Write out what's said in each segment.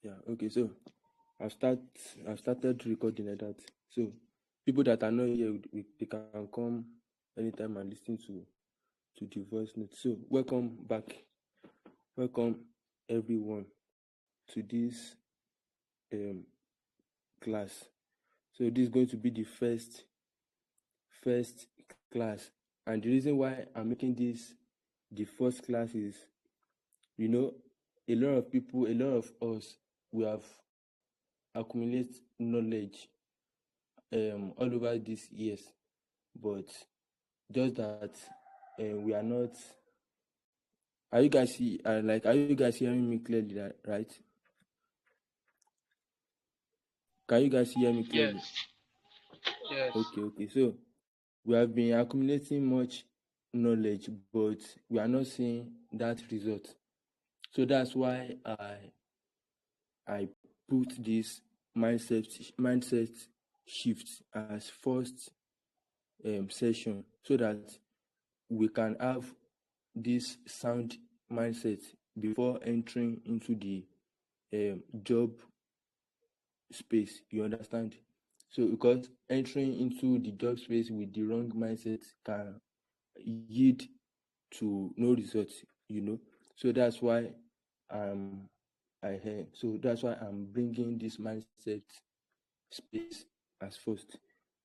Yeah, okay. So I've start I've started recording like that. So people that are not here, they can come anytime and listen to the voice note. So welcome back. Welcome everyone to this um class. So this is going to be the first class. And the reason why I'm making this the first class is, you know, a lot of people, a lot of us, we have accumulated knowledge all over these years, but just that we are not. Are you guys are you guys hearing me clearly? Right? Can you guys hear me clearly? Yes, yes, Okay. So we have been accumulating much knowledge, but we are not seeing that result. So that's why I put this mindset shift as first session, so that we can have this sound mindset before entering into the job space. You understand? So because entering into the job space with the wrong mindset can yield to no results, So that's why that's why I'm bringing this mindset space as first,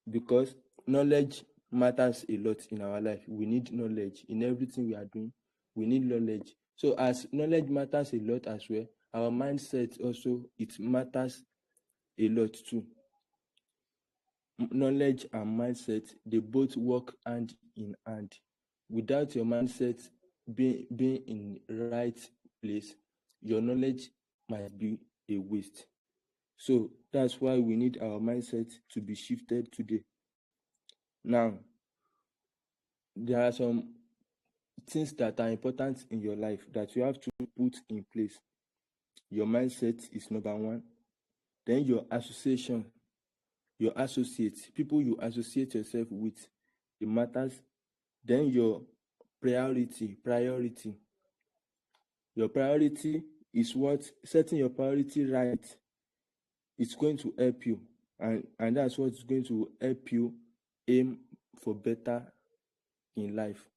because knowledge matters a lot in our life. We need knowledge in everything we are doing. We need knowledge. So as knowledge matters a lot as well, our mindset also, it matters a lot too. Knowledge and mindset, they both work hand in hand. Without your mindset being in right place, your knowledge might be a waste. So that's why we need our mindset to be shifted today. Now, there are some things that are important in your life that you have to put in place. Your mindset is number one. Then your association, your associates, people you associate yourself with, it matters. Then your priority. Your priority is what? Setting your priority right, it's going to help you. And that's what's going to help you aim for better in life.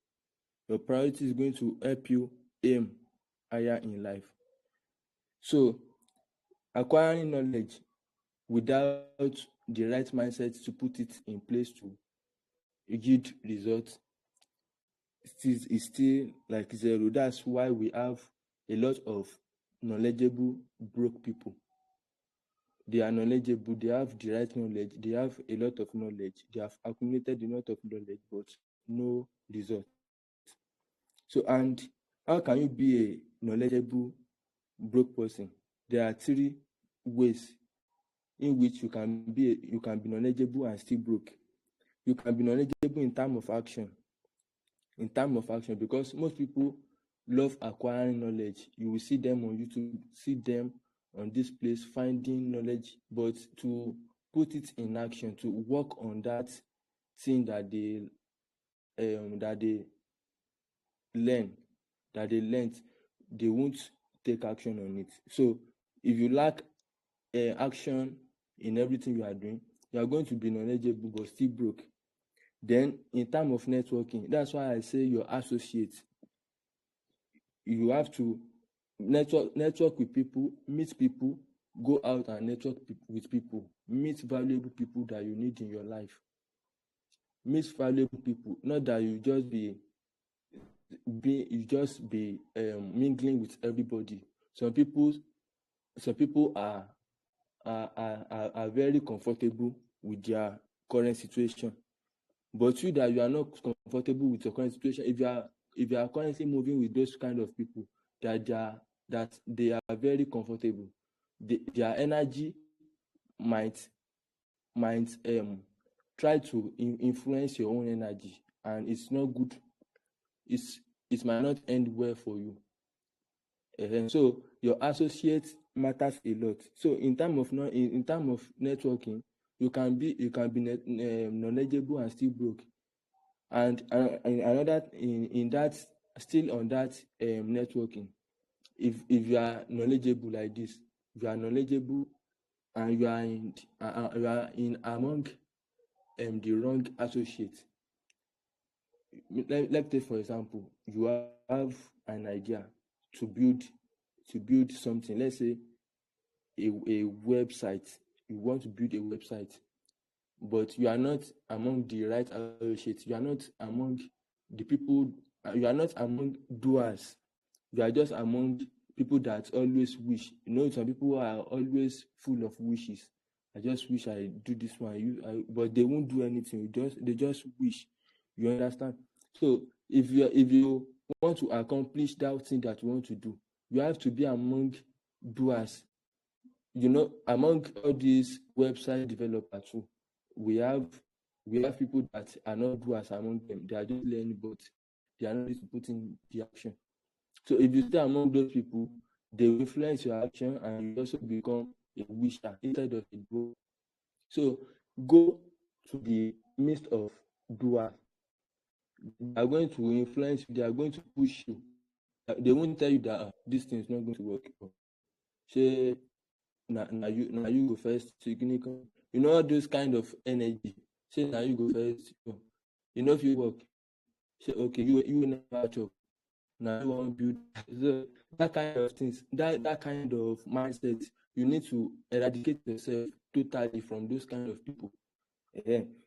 Your priority is going to help you aim higher in life. So acquiring knowledge without the right mindset to put it in place to yield results is still like zero. That's why we have a lot of knowledgeable broke people. They are knowledgeable, they have the right knowledge, they have a lot of knowledge, they have accumulated a lot of knowledge, but no result. So, and how can you be a knowledgeable broke person? There are three ways in which you can be knowledgeable and still broke. You can be knowledgeable in terms of action. Because most people love acquiring knowledge. You will see them on YouTube, see them on this place finding knowledge, but to put it in action, to work on that thing that they learn, that they learned, they won't take action on it. So if you lack action in everything you are doing, you are going to be knowledgeable but still broke. Then in terms of networking, that's why I say your associates. You have to network with people, meet people, go out and network with people, meet valuable people that you need in your life. Meet valuable people, not that you just be mingling with everybody. Some people are very comfortable with their current situation, but you that you are not comfortable with your current situation, if you are currently moving with those kind of people that they are very comfortable, their energy might try to influence your own energy, and it's not good. It might not end well for you. So your associate matters a lot. So in terms of networking, you can be knowledgeable and still broke. And another in that, still on that networking, if you are knowledgeable like this, you are knowledgeable, and you are in among the wrong associates. Let's take for example, you have an idea to build something. Let's say a website. You want to build a website, but you are not among the right associates. You are not among the people. You are not among doers. You are just among people that always wish. Some people are always full of wishes. I just wish I do this one. But they won't do anything. They just wish. You understand? So if you want to accomplish that thing that you want to do, you have to be among doers. Among all these website developers too, we have people that are not doers among them. They are just learning, but they are not ready to put in the action. So if you stay among those people, they will influence your action, and you also become a wisher instead of a doer. So go to the midst of doers. They are going to influence you. They are going to push you. They won't tell you that this thing is not going to work. Say now you go first. All those kind of energy. Say now you go first. If you work, say okay, you never chop. Now you want to build. So that kind of things, that kind of mindset, you need to eradicate yourself totally from those kind of people.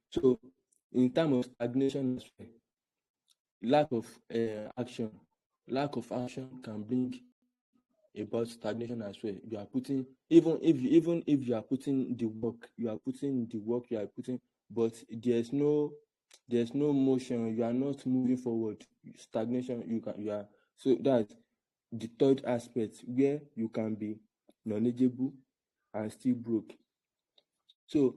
So in terms of stagnation as well, lack of action can bring about stagnation as well. You are putting, even if you are putting the work, but there's no motion. You are not moving forward. Stagnation. You are. So that's the third aspect, where you can be knowledgeable and still broke. So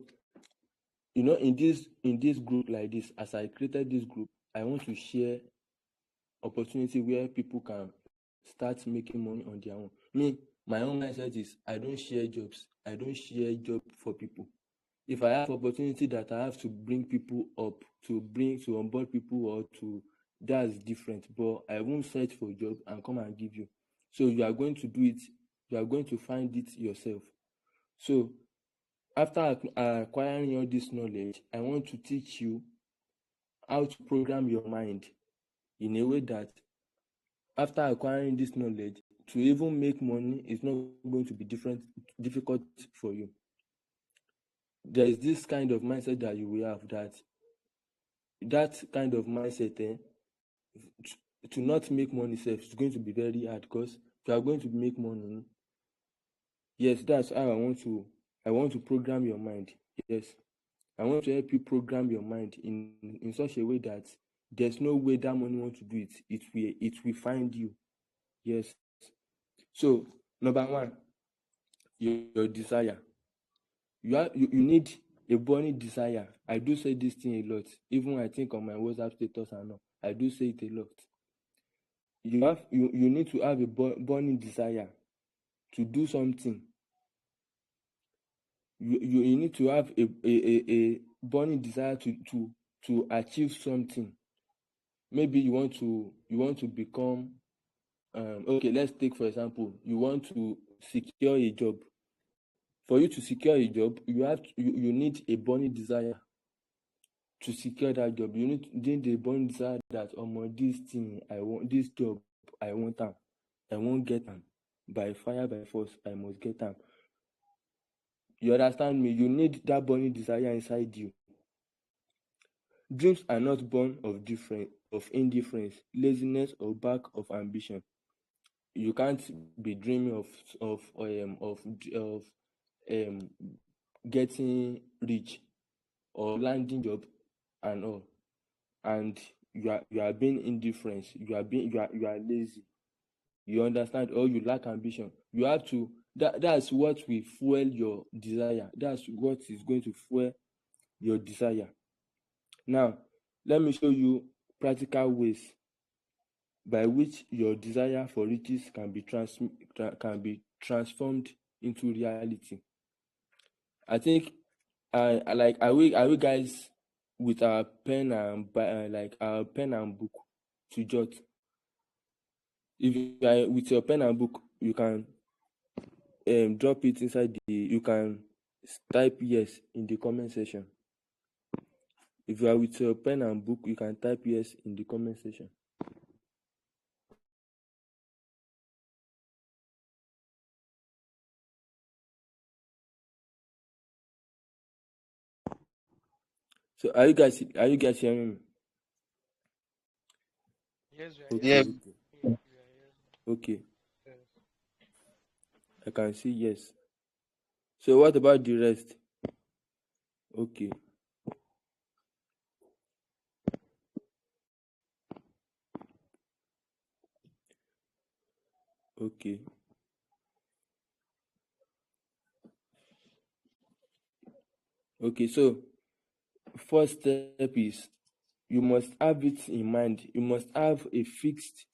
in this group like this, as I created this group, I want to share opportunity where people can start making money on their own. My own mindset is I don't share jobs. I don't share job for people. If I have opportunity that I have to bring people up, to onboard people, or that's different. But I won't search for a job and come and give you. So you are going to do it. You are going to find it yourself. So after acquiring all this knowledge, I want to teach you how to program your mind in a way that after acquiring this knowledge, to even make money is not going to be difficult for you. There is this kind of mindset that you will have, that kind of mindset, to not make money self is going to be very hard, because you are going to make money. Yes, that's how I want to program your mind. Yes, I want to help you program your mind in such a way that there's no way that money wants to do it. It will find you. Yes. So number one, your desire. You need a burning desire. I do say this thing a lot. Even I think on my WhatsApp status and all, I do say it a lot. You need to have a burning desire to do something. You need to have a burning desire to achieve something. Maybe you want to become, okay, let's take for example, you want to secure a job. For you to secure a job, you need a burning desire to secure that job. You need a burning desire that this thing I want, this job I want them. I won't get them. By fire, by force, I must get them. You understand me? You need that burning desire inside you. Dreams are not born of indifference, laziness, or lack of ambition. You can't be dreaming of getting rich or landing job and all, and you are being indifferent. You are lazy. You understand? Or you lack ambition. You have to. That's what will fuel your desire. That's what is going to fuel your desire. Now, let me show you practical ways by which your desire for riches can be transformed into reality. I think are we guys with our pen and our pen and book to jot? If you are with your pen and book, you can drop it inside the. You can type yes in the comment section. If you are with your pen and book, you can type yes in the comment section. So are you guys hearing me? Yes, we are Okay, Yeah. hearing. okay, We are hearing. okay. Yes. I can see yes. So what about the rest? Okay, okay, okay. So first step is you must have it in mind. You must have a fixed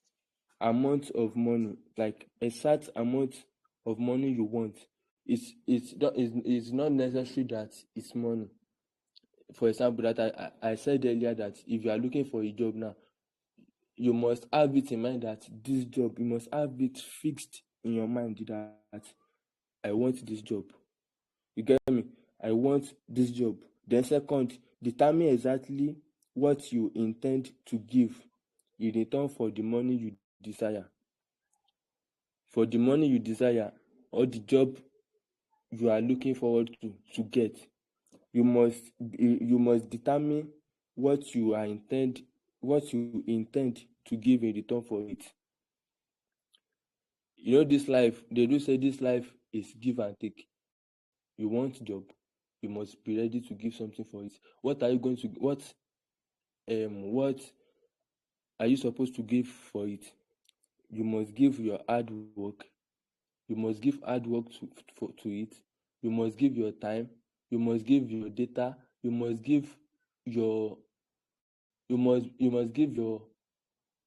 amount of money, like a certain amount of money you want. It's not necessary that it's money. For example, that I said earlier that if you are looking for a job now, you must have it in mind that this job, you must have it fixed in your mind that I want this job. You get me? I want this job. Then second, determine exactly what you intend to give in return for the money you desire. For the money you desire or the job you are looking forward to get, you must determine what you intend to give in return for it. You know, this life, they do say this life is give and take. You want job, you must be ready to give something for it. What are you going to what are you supposed to give for it? You must give your hard work. You must give hard work to it. You must give your time. You must give your data. You must give your you must give your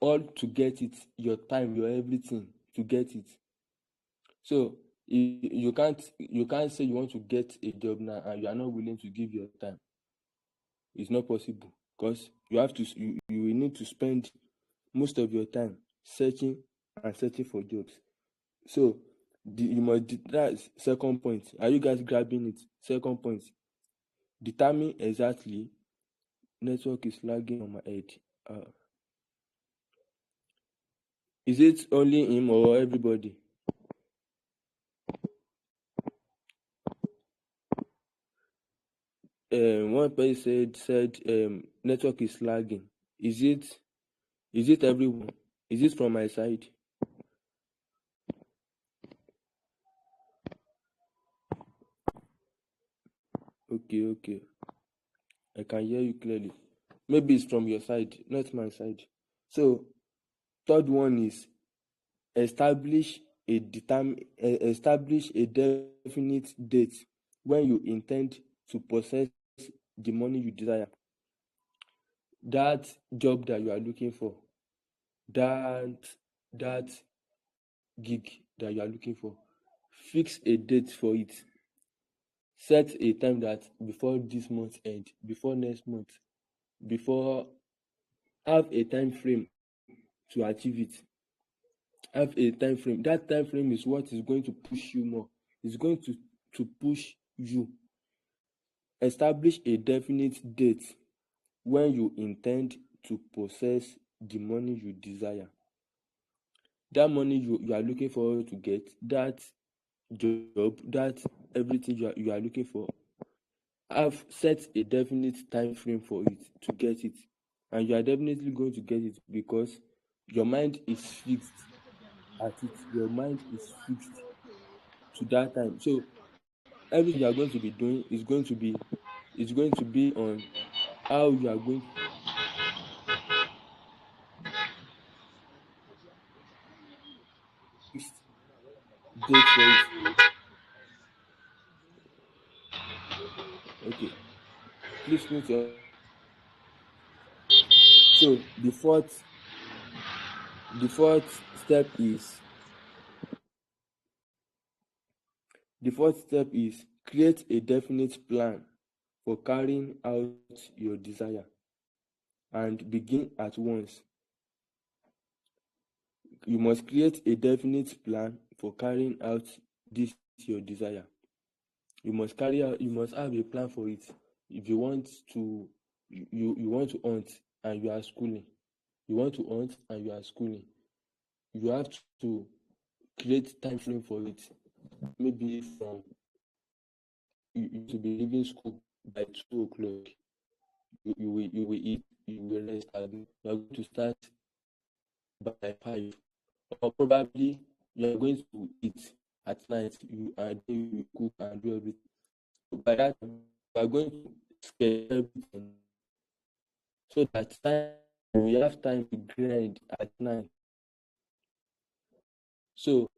all to get it, your time, your everything to get it. So you can't say you want to get a job now and you are not willing to give your time. It's not possible because you will need to spend most of your time searching and searching for jobs. So that's second point. Are you guys grabbing it? Second point, determine exactly. Network is lagging on my head. uh, is it only him or everybody? One person said network is lagging. Is it everyone? Is it from my side? Okay, okay, I can hear you clearly. Maybe it's from your side, not my side. So third one is establish a definite date when you intend to possess the money you desire. That job that you are looking for, that gig that you are looking for, fix a date for it. Set a time that before this month end, before next month, before have a time frame to achieve it. Have a time frame. That time frame is what is going to push you more. It's going to push you. Establish a definite date when you intend to possess the money you desire. That money you are looking forward to get, that job, that everything you are looking for, have set a definite time frame for it to get it. And you are definitely going to get it because your mind is fixed at it. Your mind is fixed to that time. So everything you are going to be doing is going to be on how you are going to fix date for it. Okay, please mute your. So the fourth step is create a definite plan for carrying out your desire and begin at once. You must create a definite plan for carrying out this your desire. You must carry out. You must have a plan for it. If you want to, you want to hunt and you are schooling. You want to hunt and you are schooling. You have to create time frame for it. Maybe from you to be leaving school by 2 o'clock. You will eat. You will rest. And you are going to start by 5, or probably you are going to eat at night. You and then you cook and do everything. So by that time, you are going to schedule everything so that time we have time to grind at night. So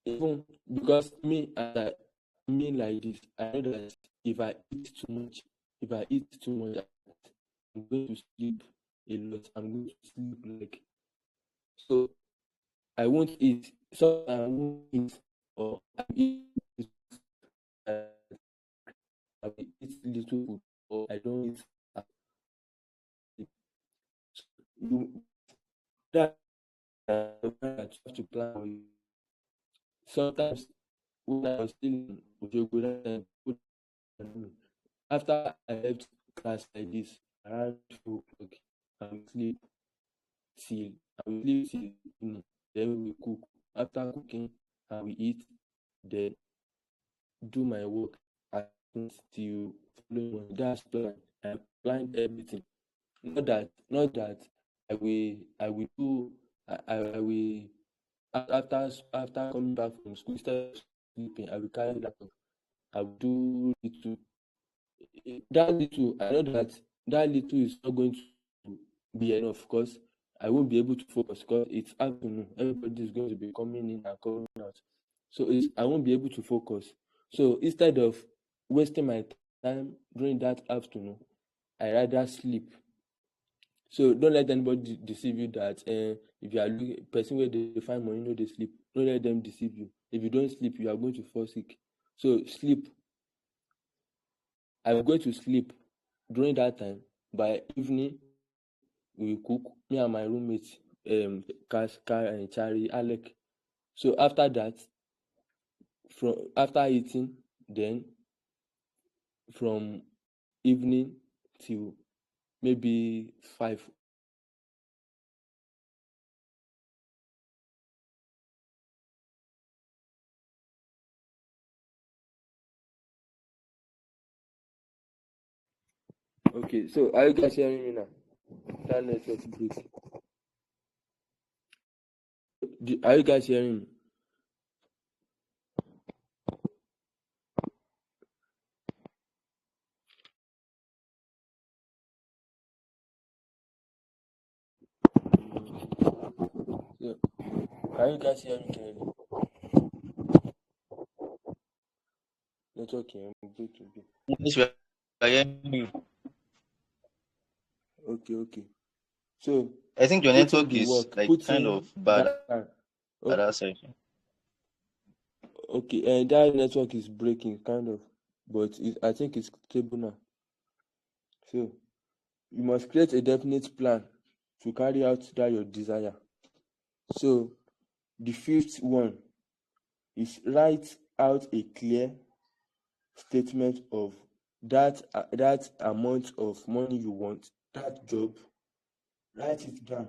even because me like this, I know that if I eat too much, I'm going to sleep a lot. I'm going to sleep like so. I won't eat. So I won't eat, or I eat. I will eat little food, or I don't eat. at sleep. So you that that you have to plan for it. Sometimes when I was still in Ojogo that time, after I left class like this around 2 o'clock, I will sleep till evening. Then we cook. After cooking, I will eat. Then do my work at night till following morning. That's plan. I planned everything. Not that I will do I will after coming back from school, instead of sleeping, I will carry laptop. I will do little. That little, I know that little is not going to be enough because I won't be able to focus because it's afternoon. Everybody is going to be coming in and coming out. So I won't be able to focus. So instead of wasting my time during that afternoon, I rather sleep. So don't let anybody deceive you that if you are looking person where they find money, no, they sleep. Don't let them deceive you. If you don't sleep, you are going to fall sick. So sleep. I'm going to sleep during that time. By evening, we will cook. Me and my roommates, Chari, Alec. So after that, after eating, then from evening till maybe 5. Okay, so are you guys hearing me now? That network break. Are you guys hearing me? So, can you guys hear me clearly? Network here, break to be. Yes, we are hearing you. Okay. So I think your put in network the is work, like put kind in of bad that. at Okay, that side. okay, and that network is breaking kind of, but I think it's stable now. So you must create a definite plan to carry out that your desire. So the fifth one is write out a clear statement of that amount of money you want, that job. Write it down.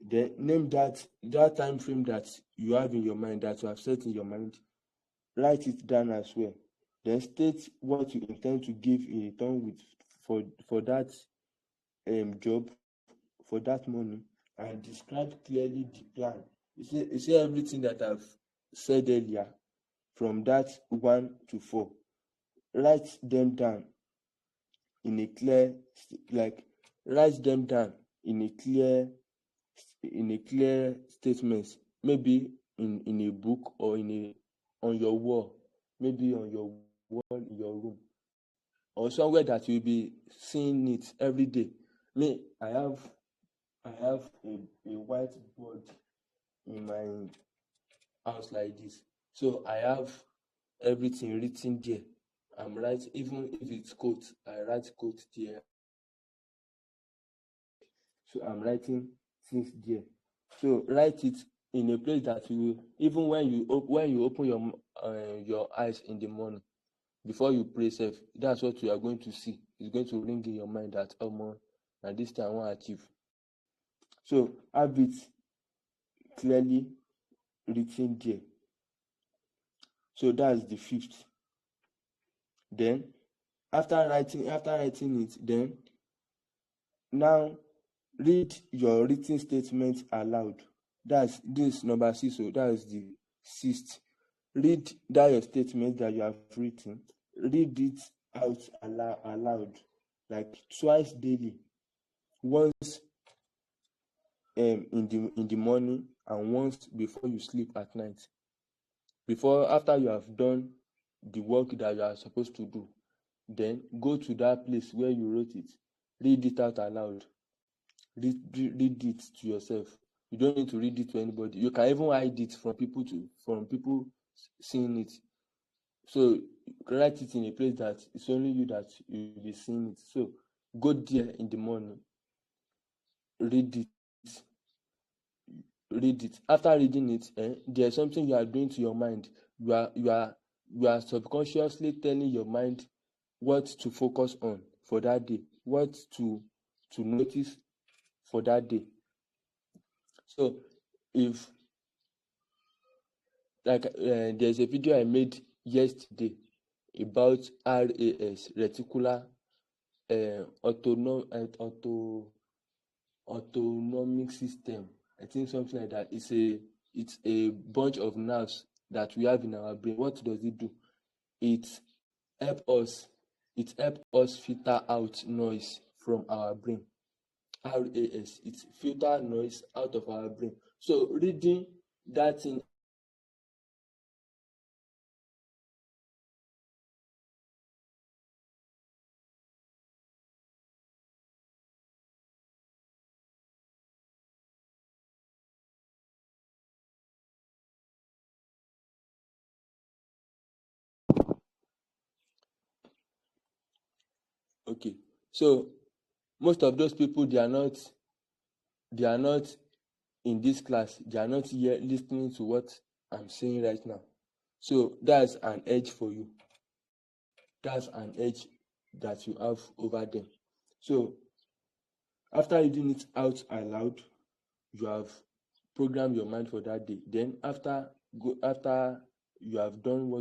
Then name that time frame that you have in your mind, that you have set in your mind. Write it down as well. Then state what you intend to give in return with for that job, for that money, and describe clearly the plan. You see everything that I've said earlier from that 1 to 4. Write them down in a clear, like write them down in a clear statement, maybe in a book or on your wall, maybe on your wall in your room, or somewhere that you'll be seeing it every day. Me, I have a whiteboard in my house like this. So I have everything written there. I'm writing, even if it's quote, I write quote there. So I'm writing things there. So write it in a place that you, even when you open your eyes in the morning, before you pray sef, that's what you are going to see. It's going to ring in your mind that omo, na this thing I wan achieve. So have it clearly written there. So that's the fifth. Then after writing it, then now read your written statement aloud. That's this number 6. So that's the sixth. Read that your statement that you have written. Read it out aloud, like twice daily. Once in the morning and once before you sleep at night. After you have done the work that you are supposed to do, then go to that place where you wrote it. Read it out aloud. Read it to yourself. You don't need to read it to anybody. You can even hide it from people seeing it. So write it in a place that it's only you that you'll be seeing it. So go there in the morning, read it. After reading it, there's something you are doing to your mind. You are subconsciously telling your mind what to focus on for that day, what to notice for that day. So if there's a video I made yesterday about RAS, reticular autonomic system. I think something like that. It's a bunch of nerves that we have in our brain. What does it do? It helps us filter out noise from our brain. RAS, it filter noise out of our brain. So reading that thing okay. So most of those people, they are not in this class. They are not here listening to what I'm saying right now. So that's an edge for you. That's an edge that you have over them. So after reading it out aloud, you have programmed your mind for that day. Then after you have done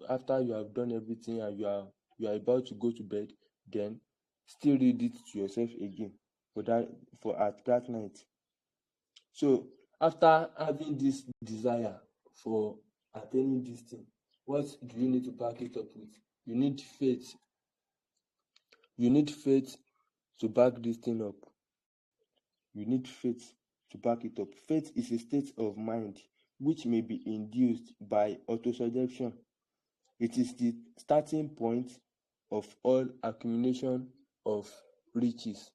after you have done everything and you are about to go to bed, then still read it to yourself again at that night. So after having this desire for attaining this thing, what do you need to back it up with? You need faith. You need faith to back this thing up. You need faith to back it up. Faith is a state of mind which may be induced by autosuggestion. It is the starting point of all accumulation of riches.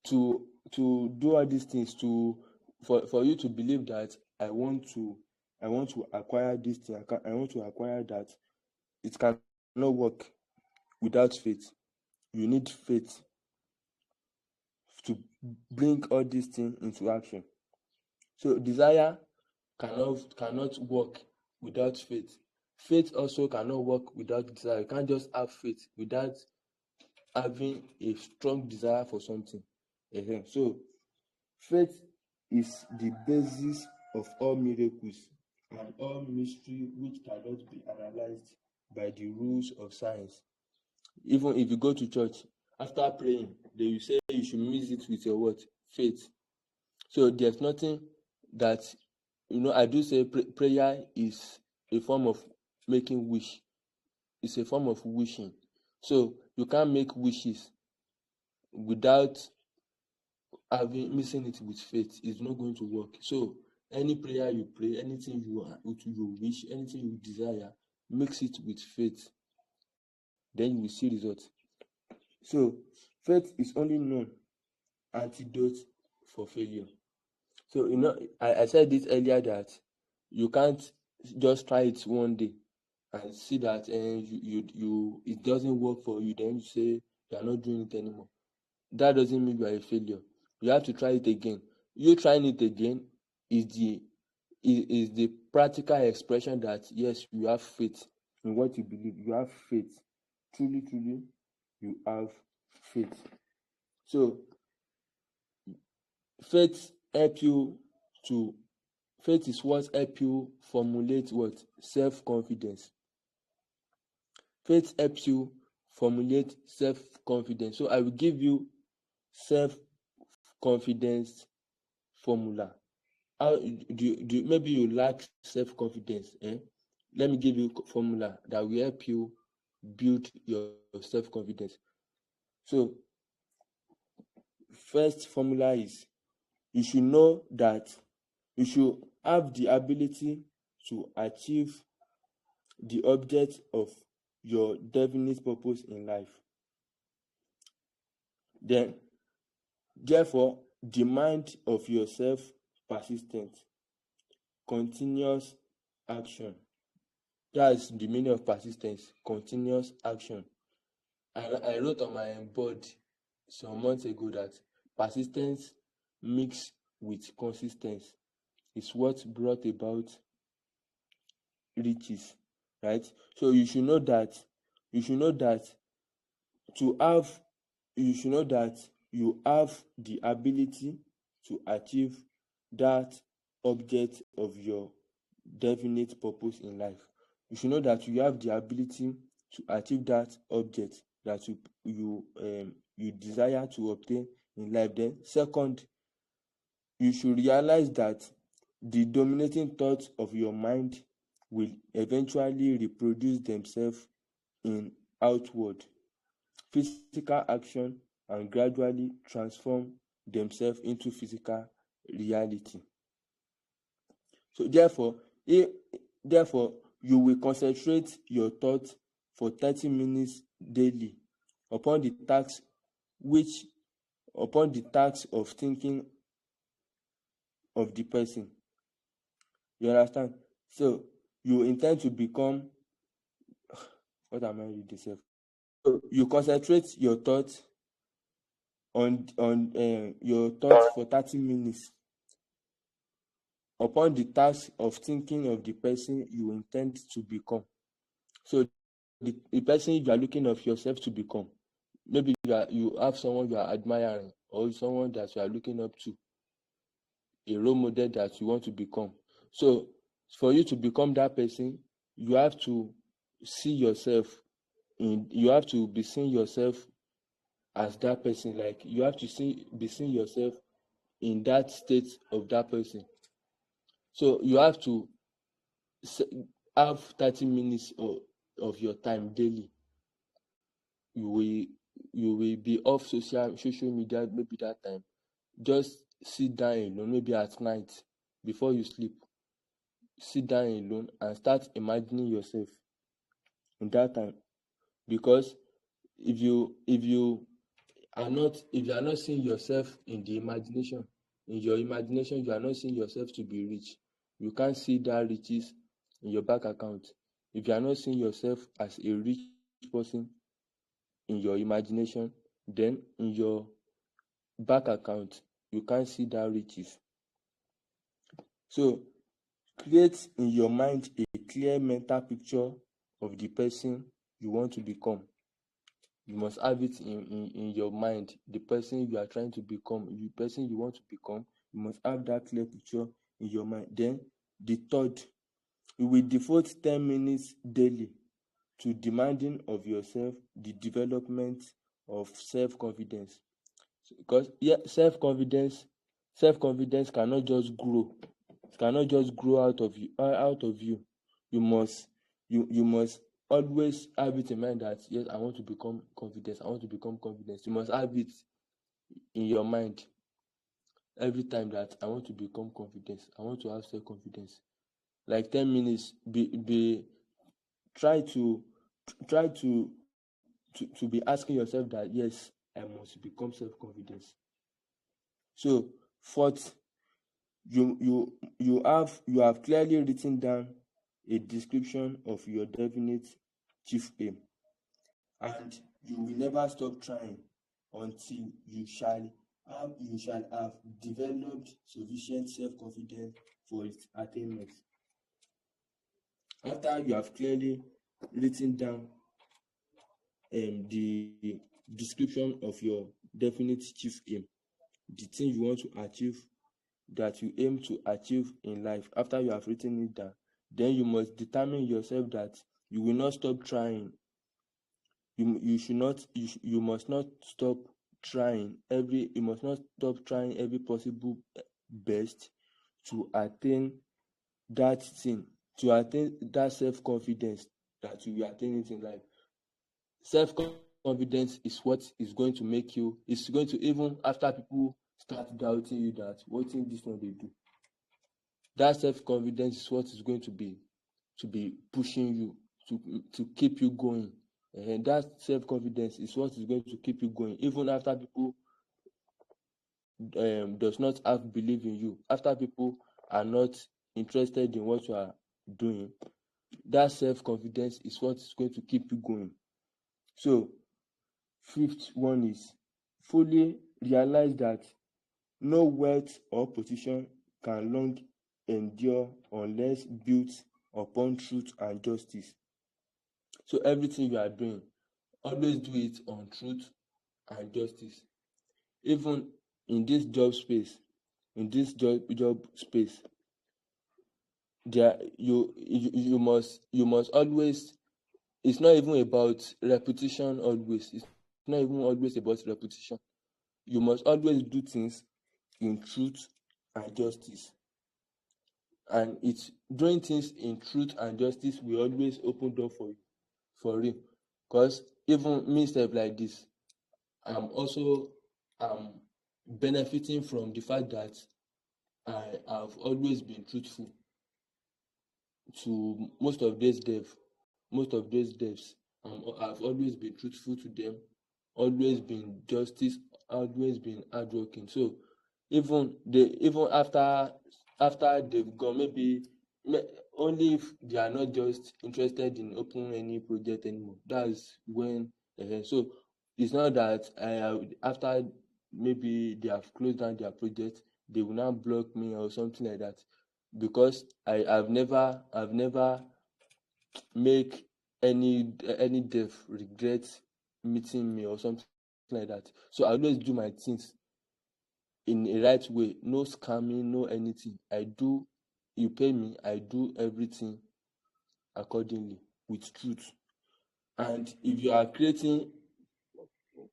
To do all these things, for you to believe that I want to acquire this thing, I want to acquire that, it cannot work without faith. You need faith to bring all these things into action. So desire cannot work without faith. Faith also cannot work without desire. You can't just have faith without having a strong desire for something. So faith is the basis of all miracles and all mystery which cannot be analyzed by the rules of science. Even if you go to church, after praying, they will say you should mix it with your what? Faith. So there's nothing that, I do say prayer is a form of making wish. It's a form of wishing. So you can't make wishes without mixing it with faith. It's not going to work. So any prayer you pray, anything you wish, anything you desire, mix it with faith. Then you will see results. So faith is only known antidote for failure. So I said this earlier that you can't just try it one day and see that you it doesn't work for you, then you say you are not doing it anymore. That doesn't mean you are a failure. You have to try it again. You trying it again is the is the practical expression that yes, you have faith in what you believe. You have faith. Truly, truly, you have faith. So faith help you to faith is what help you formulate what? Self-confidence. Faith helps you formulate self-confidence. So I will give you self-confidence formula. How do maybe you lack self-confidence? Let me give you formula that will help you build your self-confidence. So first formula is you should know that you should have the ability to achieve the object of your definite purpose in life. Then, therefore, demand of yourself persistent, continuous action. That's the meaning of persistence, continuous action. I wrote on my board some months ago that persistence mixed with consistency is what brought about riches, right? So you should know that to have you should know that you have the ability to achieve that object of your definite purpose in life. You should know that you have the ability to achieve that object that you desire to obtain in life. Then second, you should realize that the dominating thoughts of your mind will eventually reproduce themselves in outward physical action and gradually transform themselves into physical reality. So therefore, you will concentrate your thoughts for 30 minutes daily upon the task of thinking of the person. You understand? So you intend to become what am I reading self? So you concentrate your thoughts on your thoughts for 30 minutes upon the task of thinking of the person you intend to become. So the person you are looking of yourself to become, maybe you have someone you are admiring or someone that you are looking up to, a role model that you want to become. So for you to become that person, you have to see yourself you have to be seeing yourself as that person. Like you have to be seeing yourself in that state of that person. So you have to have 30 minutes of your time daily. You will be off social media maybe that time. Just sit down alone, maybe at night before you sleep. Sit down alone and start imagining yourself in that time. Because if you are not seeing yourself in your imagination, you are not seeing yourself to be rich. You can't see that riches in your bank account. If you are not seeing yourself as a rich person in your imagination, then in your bank account you can't see that riches. So create in your mind a clear mental picture of the person you want to become. You must have it in your mind, the person you are trying to become, the person you want to become. You must have that clear picture in your mind. Then the third, you will devote 10 minutes daily to demanding of yourself the development of self-confidence. Because self-confidence cannot just grow. It cannot just grow out of you. You must always have it in mind that yes, I want to become confident. You must have it in your mind every time that I want to become confident. I want to have self-confidence. Like 10 minutes, try to be asking yourself that yes, I must become self-confidence. So fourth, you have clearly written down a description of your definite chief aim, and you will never stop trying until you shall have developed sufficient self-confidence for its attainment. After you have clearly written down the description of your definite chief aim, the thing you want to achieve, that you aim to achieve in life. After you have written it down, then you must determine yourself that you will not stop trying. You must not stop you must not stop trying every possible best to attain that thing, to attain that self-confidence that you will attain it in life. Self-confidence is what is going to make you, it's going to, even after people start doubting you that what thing this one they do, that self-confidence is what is going to be pushing you to keep you going. And that self-confidence is what is going to keep you going even after people does not have belief in you, after people are not interested in what you are doing. That self-confidence is what is going to keep you going. So fifth one is fully realize that no wealth or position can long endure unless built upon truth and justice. So everything you are doing, always do it on truth and justice. Even in this job space, there you must always, it's not even about repetition always. It's not even always about repetition. You must always do things in truth and justice. And it's doing things in truth and justice will always open door for you, for real. Because even me self like this, I'm benefiting from the fact that I have always been truthful to most of those devs. I've always been truthful to them, always been justice, always been hardworking. So even after they've gone, maybe only if they are not just interested in opening any project anymore. That's when so it's not that after maybe they have closed down their project, they will now block me or something like that, because I've never make any dev regret meeting me or something like that. So I always do my things in a right way, no scamming, no anything. You pay me, I do everything accordingly with truth. And if you are creating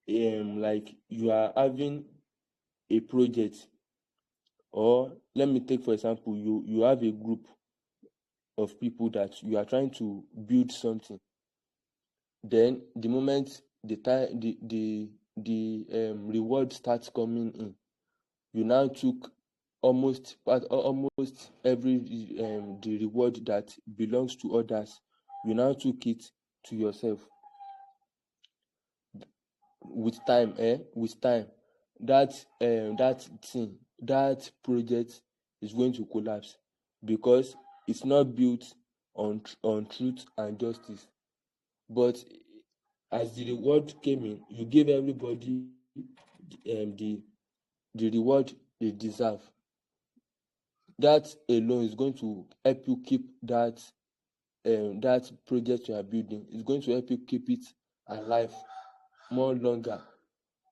like you are having a project, or let me take for example, you have a group of people that you are trying to build something. Then the moment the time the reward starts coming in, you now took almost every the reward that belongs to others, you now took it to yourself. With time, that project is going to collapse, because it's not built on truth and justice. But as the reward came in, you gave everybody the reward they deserve. That alone is going to help you keep that project you are building. It's going to help you keep it alive more longer,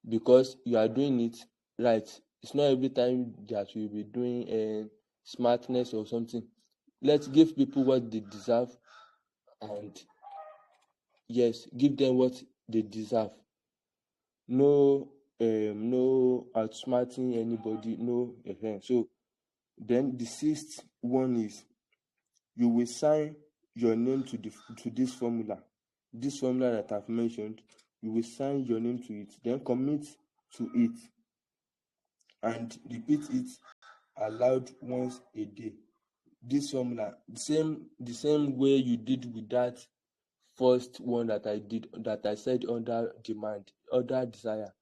because you are doing it right. It's not every time that you will be doing smartness or something. Let's give people what they deserve, and yes, give them what they deserve. No outsmarting anybody, no. So then the sixth one is you will sign your name to this formula that I've mentioned. You will sign your name to it, then commit to it and repeat it aloud once a day. This formula, the same way you did with that first one that I said under desire.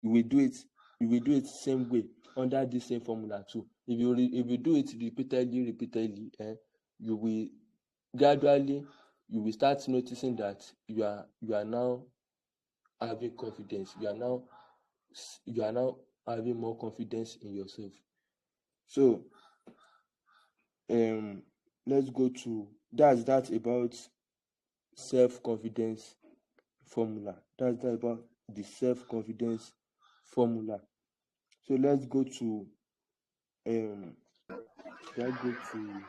You will do it same way under this same formula too. If you do it repeatedly, you will gradually you will start noticing that you are now having confidence. You are now having more confidence in yourself. So let's go to that's about self-confidence formula. That's that about the self-confidence formula. So let's go to um let's go to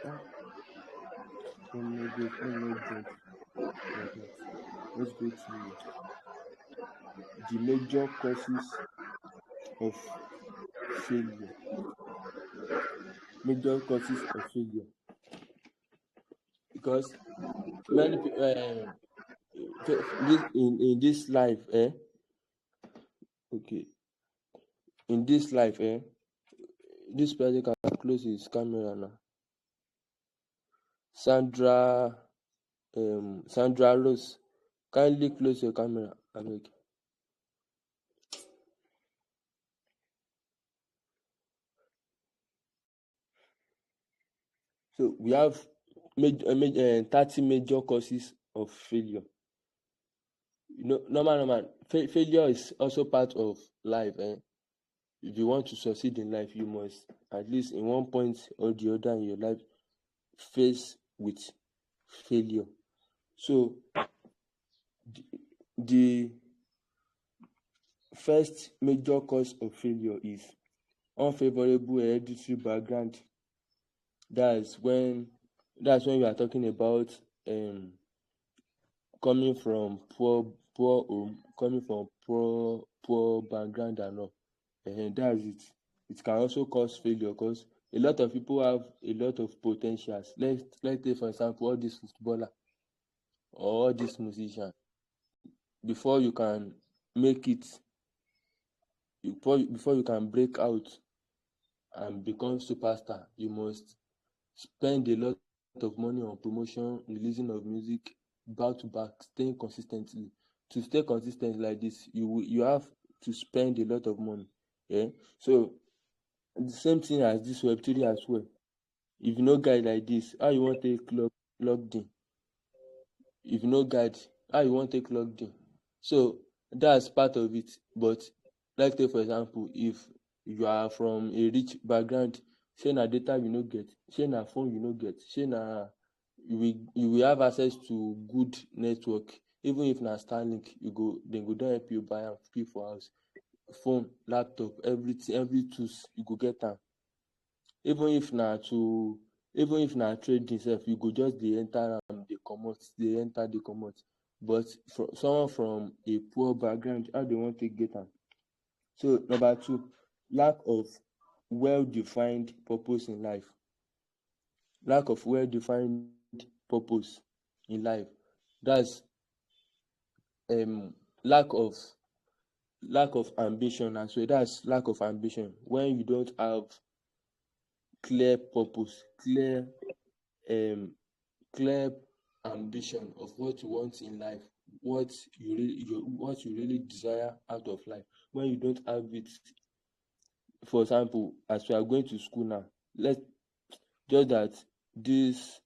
ah, let me not jump like that. Let's go to the major causes of failure. Major causes of failure. Because many people in this life, okay, in this life, this person can close his camera now. Sandra Rose, kindly close your camera, abeg. So we have 30 major causes of failure. You know, normal. Failure is also part of life. If you want to succeed in life, you must at least in one point or the other in your life face with failure. So the first major cause of failure is unfavorable hereditary background. That's when we are talking about coming from poor home, coming from poor background and all. That's it. It can also cause failure because a lot of people have a lot of potentials. Let's take for example all these footballer or all these musician. Before you can make it, before you can break out and become superstar, you must spend a lot of money on promotion, releasing of music, back to back, staying consistently. To stay consistent like this, you have to spend a lot of money. So the same thing as this Web3 as well. If you no guide like this, how you wan take logged in? If you no guide, how you wan take logged in? So that's part of it. But let's take for example, if you are from a rich background, shey na data you no get, shey na phone you no get, shey na you will have access to good network. Even if na Starlink, dem go don help you buy am keep for house. Phone, laptop, everything, every tools you go get am. Even if na trading sef, you go just dey enter am dey comot, dey enter dey comot. But someone from a poor background, how dey wan take get am? So number two, lack of well-defined purpose in life. Lack of well-defined purpose in life. That's lack of ambition as well. That's lack of ambition. When you don't have clear purpose, clear ambition of what you want in life, what you really desire out of life. When you don't have it, for example, as we are going to school now, just that this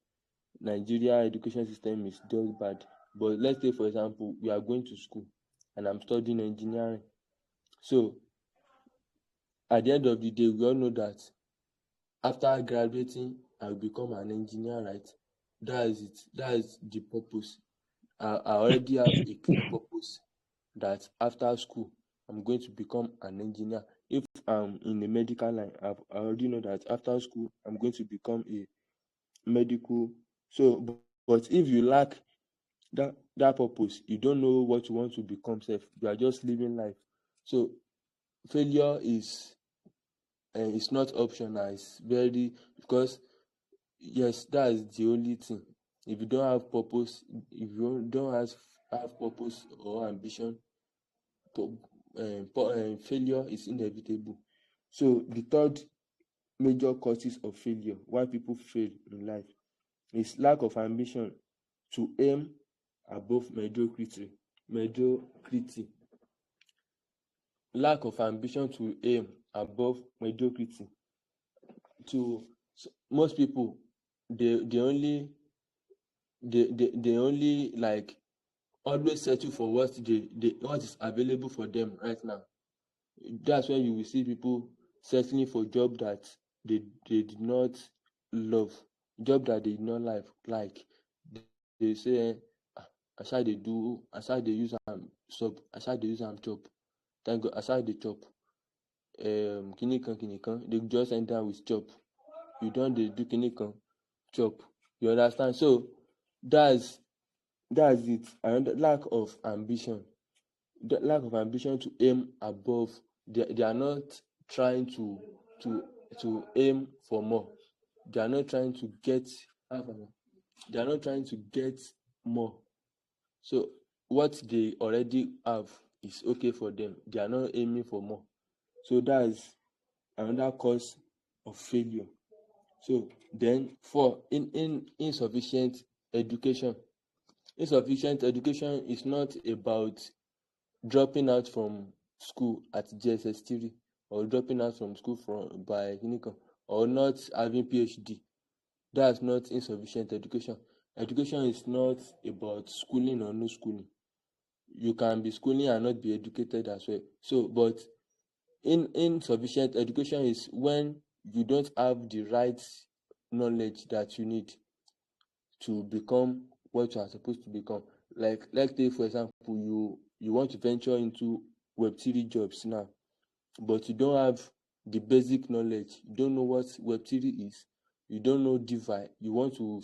Nigeria education system is just bad. But let's say for example, we are going to school and I'm studying engineering. So at the end of the day, we all know that after graduating, I will become an engineer, right? That is it. That is the purpose. I already have a clear purpose that after school, I'm going to become an engineer. If I'm in the medical line, I already know that after school, I'm going to become a medical. So, but if you lack that purpose, you don't know what you want to become self. You are just living life. So failure is it's not optional. It's very, because yes, that is the only thing. If you don't have purpose, if you don't have purpose or ambition, failure is inevitable. So the third major causes of failure, why people fail in life, is lack of ambition to aim above mediocrity. Lack of ambition to aim above mediocrity. Most people, they only like always settle for what is available for them right now. That's when you will see people settling for job that they did not love, job that they did not like. They say, as I dey do, as I dey use am sub, as I dey use am chop. Thank God, as I dey chop. Kini kan, they just enter with chop. You don dey do kini kan, chop. You understand? So that's it. Another lack of ambition. The lack of ambition to aim above. They are not trying to aim for more. They are not trying to get. They are not trying to get more. So what they already have is okay for them. They are not aiming for more. So that's another cause of failure. So then for insufficient education. Insufficient education is not about dropping out from school at JSS 3 or dropping out from school by clinical or not having PhD. That's not insufficient education. Education is not about schooling or no schooling. You can be schooling and not be educated as well. So, but insufficient education is when you don't have the right knowledge that you need to become what you are supposed to become. Like, let's say, for example, you want to venture into Web3 jobs now, but you don't have the basic knowledge. You don't know what Web3 is. You don't know DeFi. You want to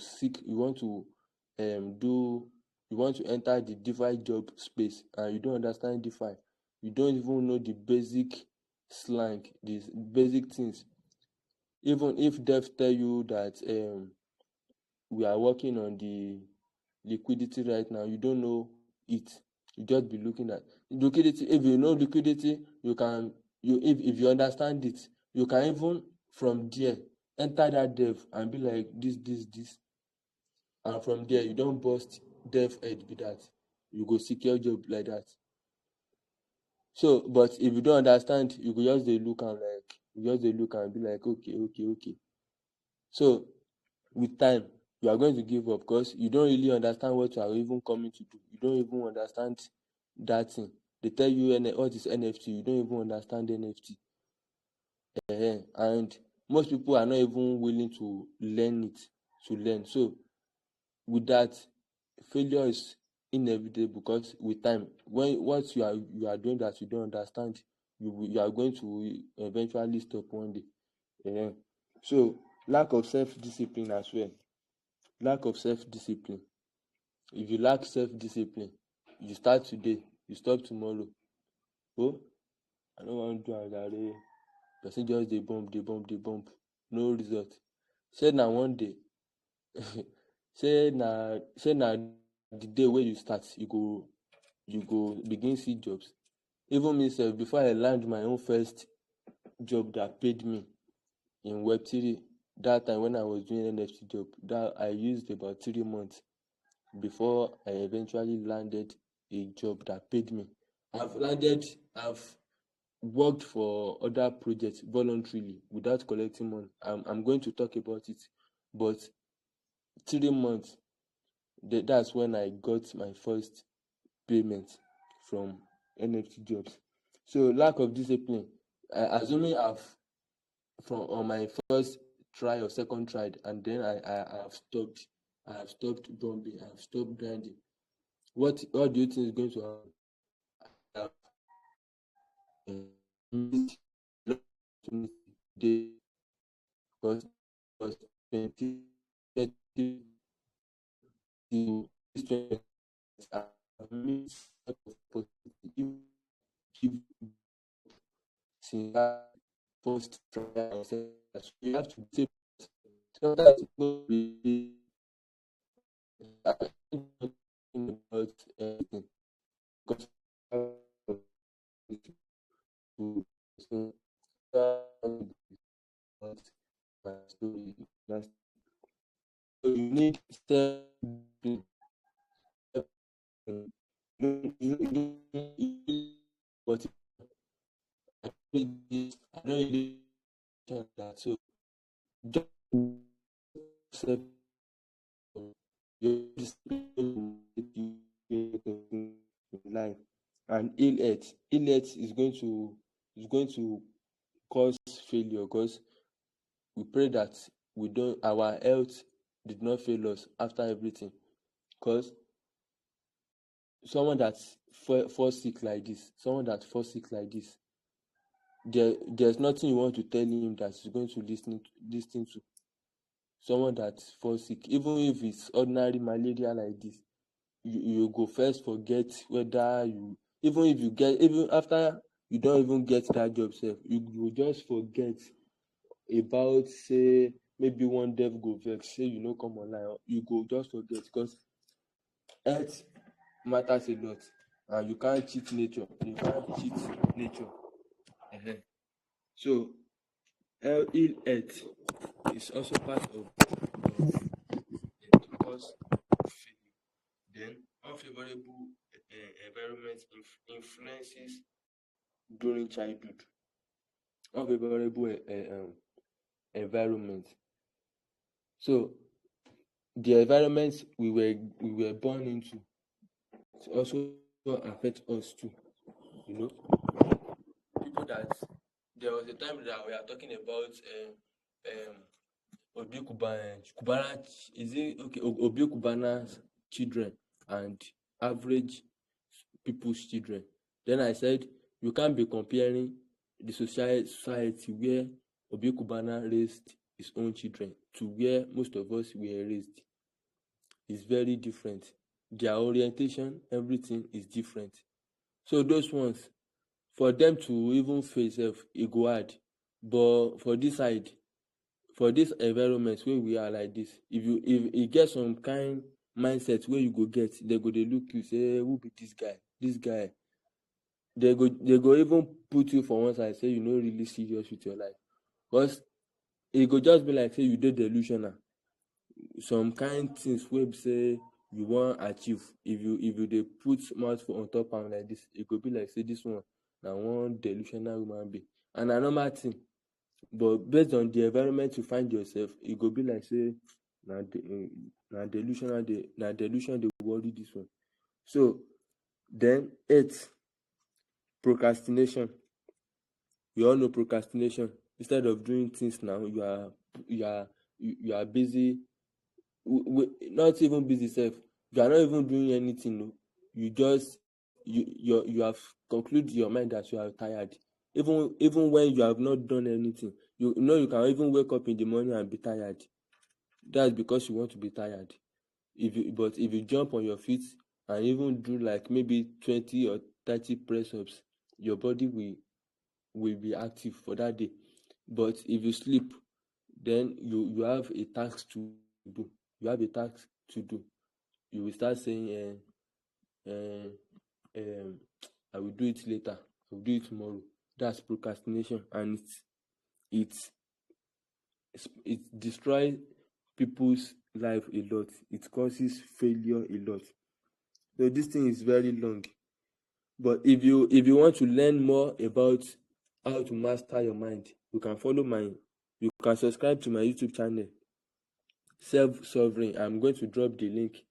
enter the DeFi job space, and you don't understand DeFi. You don't even know the basic slang, the basic things. Even if devs tell you that we are working on the liquidity right now, you don't know it. You just be looking at liquidity. If you know liquidity, if you understand it, you can even from there enter that dev and be like this, and from there you don't bust dev head be that. You go secure job like that. So, but if you don't understand, you go just dey look and be like, okay. So with time, you are going to give up because you don't really understand what you are even coming to do. You don't even understand that thing. They tell you what is NFT, you don't even understand NFT. And most people are not even willing to learn. So with that, failure is inevitable because with time, when what you are doing that you don't understand, you are going to eventually stop one day. So lack of self-discipline as well. Lack of self-discipline. If you lack self-discipline, you start today, you stop tomorrow. Oh, I don't want to do that. Person just dey bump, no result. Say na one day, say na the day wey you start, you go begin see jobs. Even me sef, before I land my own first job that paid me in Web3, that time when I was doing NFT job, that I used about 3 months before I eventually landed a job that paid me. I've worked for other projects voluntarily without collecting money. I'm going to talk about it, but 3 months, that's when I got my first payment from NFT jobs. So lack of discipline. Assuming on my first try or second try, and then I have stopped. I have stopped bombing. I have stopped grinding. What do you think is going to happen? I have missed a lot of opportunity because 20 to this 20, I have missed a lot of opportunity. Give since that first try and second try. So you have to be sometimes it's going to be about everything because so my story. So you need self-discipline. But I don't really that. So just self your discipline in life, and ill health is going to cause failure, because we pray that our health did not fail us after everything. Because someone that fall sick like this, there's nothing you want to tell him that he's going to listen to. Someone that fall sick, even if it's ordinary malaria like this, you go first forget whether you, even after you don't even get that job sef, you go just forget about, say, maybe one dev go vex say you no come online, you go just forget, because health matters a lot, and you can't cheat nature. Ehen. So ill health is also part of cause failure. Then unfavorable environment influences during childhood. Unfavorable environment. So the environment we were born into also affect us too. You know, people that, there was a time that we are talking about Obi Kubana, is it okay? Obi Kubana's children and average people's children. Then I said you can't be comparing the society where Obi Kubana raised his own children to where most of us were raised. It's very different. Their orientation, everything is different. So those ones, for them to even face e go hard. But for this side, for this environment where we are like this, if you get some kind mindset where you go get, they go dey look you say, who be this guy, they go even put you for one side, say you no really serious with your life, because e go just be like say you dey delusional. Some kind things wey be say you wan achieve, if you dey put mouth for on top am like this, e go be like say this one na one delusional human being, and na normal thing. But based on the environment you find yourself, e go be like say na delusion dey worry this one. So then 8, procrastination. We all know procrastination. Instead of doing things now, you are busy. Not even busy sef. You are not even doing anything. No. You just you have concluded your mind that you are tired. Even when you have not done anything, you know you can even wake up in the morning and be tired. That's because you want to be tired. But if you jump on your feet and even do like maybe 20 or 30 press-ups, your body will be active for that day. But if you sleep, then you have a task to do. You will start saying, I will do it later. I will do it tomorrow. That's procrastination, and it destroys people's life a lot. It causes failure a lot. So this thing is very long. But if you want to learn more about how to master your mind, you can subscribe to my YouTube channel, Self Sovereign. I'm going to drop the link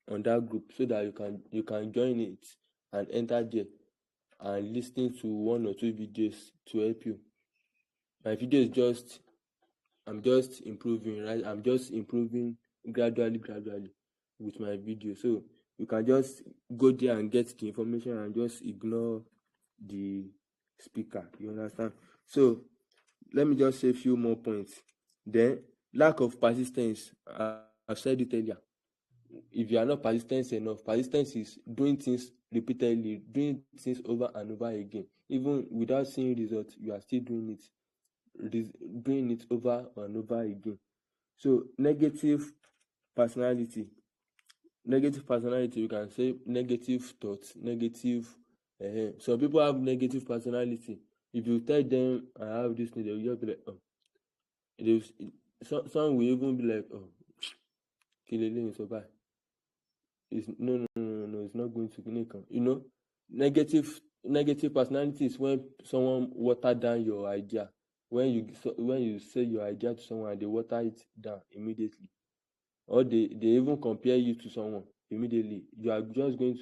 on that group so that you can join it and enter there and listen to 1 or 2 videos to help you. My video is I'm just improving, right? I'm just improving gradually with my video. So you can just go there and get the information and just ignore the speaker. You understand? So let me just say a few more points. Then lack of persistence. I've said it earlier. If you are not persistent enough, persistence is doing things repeatedly, doing things over and over again. Even without seeing results, you are still doing it over and over again. So negative personality, you can say negative thoughts, negative. Some people have negative personality. If you tell them I have this thing, they will just be like, oh. Some will even be like, oh, kilele so bad. It's no, it's not going to be. You know, negative personality is when someone water down your idea. When you say your idea to someone, they water it down immediately, or they even compare you to someone immediately. You are just going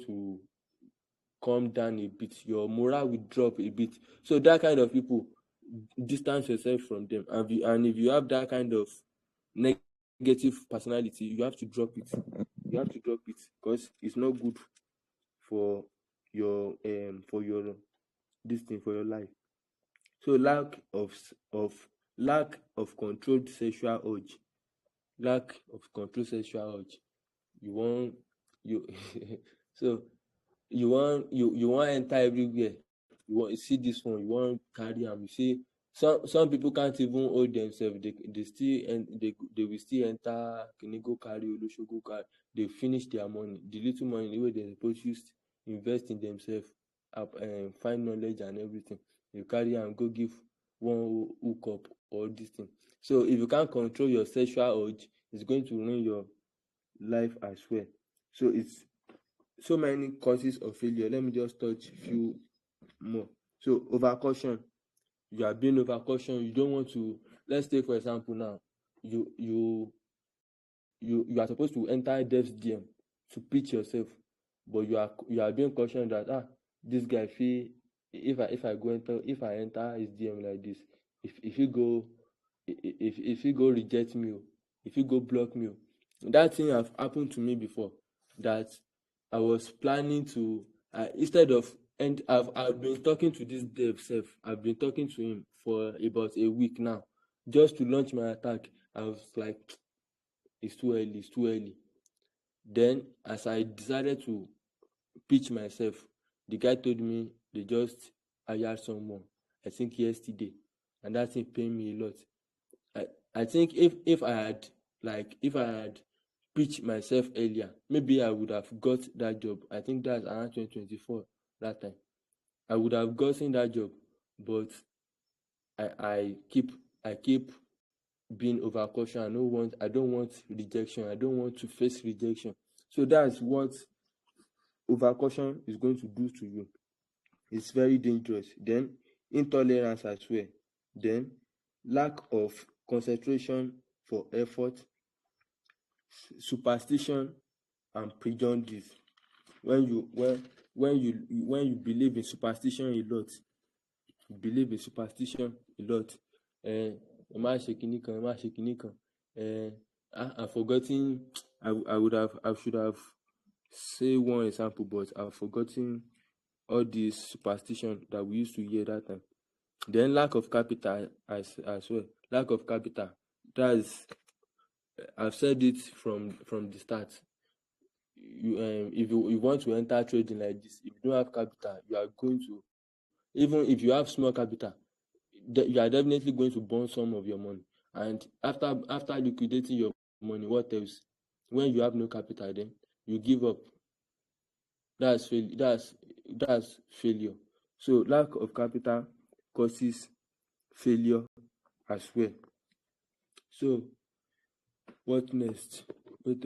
to come down a bit, your morale will drop a bit. So that kind of people, distance yourself from them. And if you have that kind of negative personality, you have to drop it. You have to drop it because it's not good for your this thing, for your life. So lack of controlled sexual urge. Lack of controlled sexual urge. You want you so you want enter everywhere. You want, you see this one, you want carry am. You see some people can't even hold themselves. They still they will still enter kini go carry olosho go carry. They finish their money, the little money wey they suppose use invest in themselves, find knowledge and everything. You carry am go give one hook up or this thing. So if you can't control your sexual urge, it's going to ruin your life as well. So it's so many causes of failure. Let me just touch few more. So overcaution. You are being overcaution. You don't want to. Let's take for example now. You are supposed to enter dev's DM to pitch yourself, but you are being cautioned that this guy feel, if I enter his DM like this, if he go if he go reject me, if he go block me. That thing have happened to me before, that I was planning to instead of, and I've been talking to this dev self. I've been talking to him for about a week now, just to launch my attack. I was like, it's too early, it's too early. Then as I decided to pitch myself, the guy told me they just hired someone, I think yesterday, and that thing paid me a lot. I think if I had pitched myself earlier, maybe I would have got that job. I think that's around 2024 that time. I would have gotten that job, but I keep being overcautious. I don't want rejection. I don't want to face rejection. So that's what overcaution is going to do to you. It's very dangerous. Then intolerance as well. Then lack of concentration for effort, superstition and prejudice. When you believe in superstition a lot, you believe in superstition a lot. Ẹ má ṣe kinní kan, ẹ má ṣe kinní kan. I've forgotten. I should have say one example, but I've forgotten all these superstition that we used to hear that time. Then lack of capital as well. Lack of capital. That's I've said it from the start. If you want to enter trading like this, if you don't have capital, you are going to, even if you have small capital, you are definitely going to burn some of your money. And after liquidating your money, what else? When you have no capital, then you give up. That's failure. So lack of capital causes failure as well. So what next? Wait.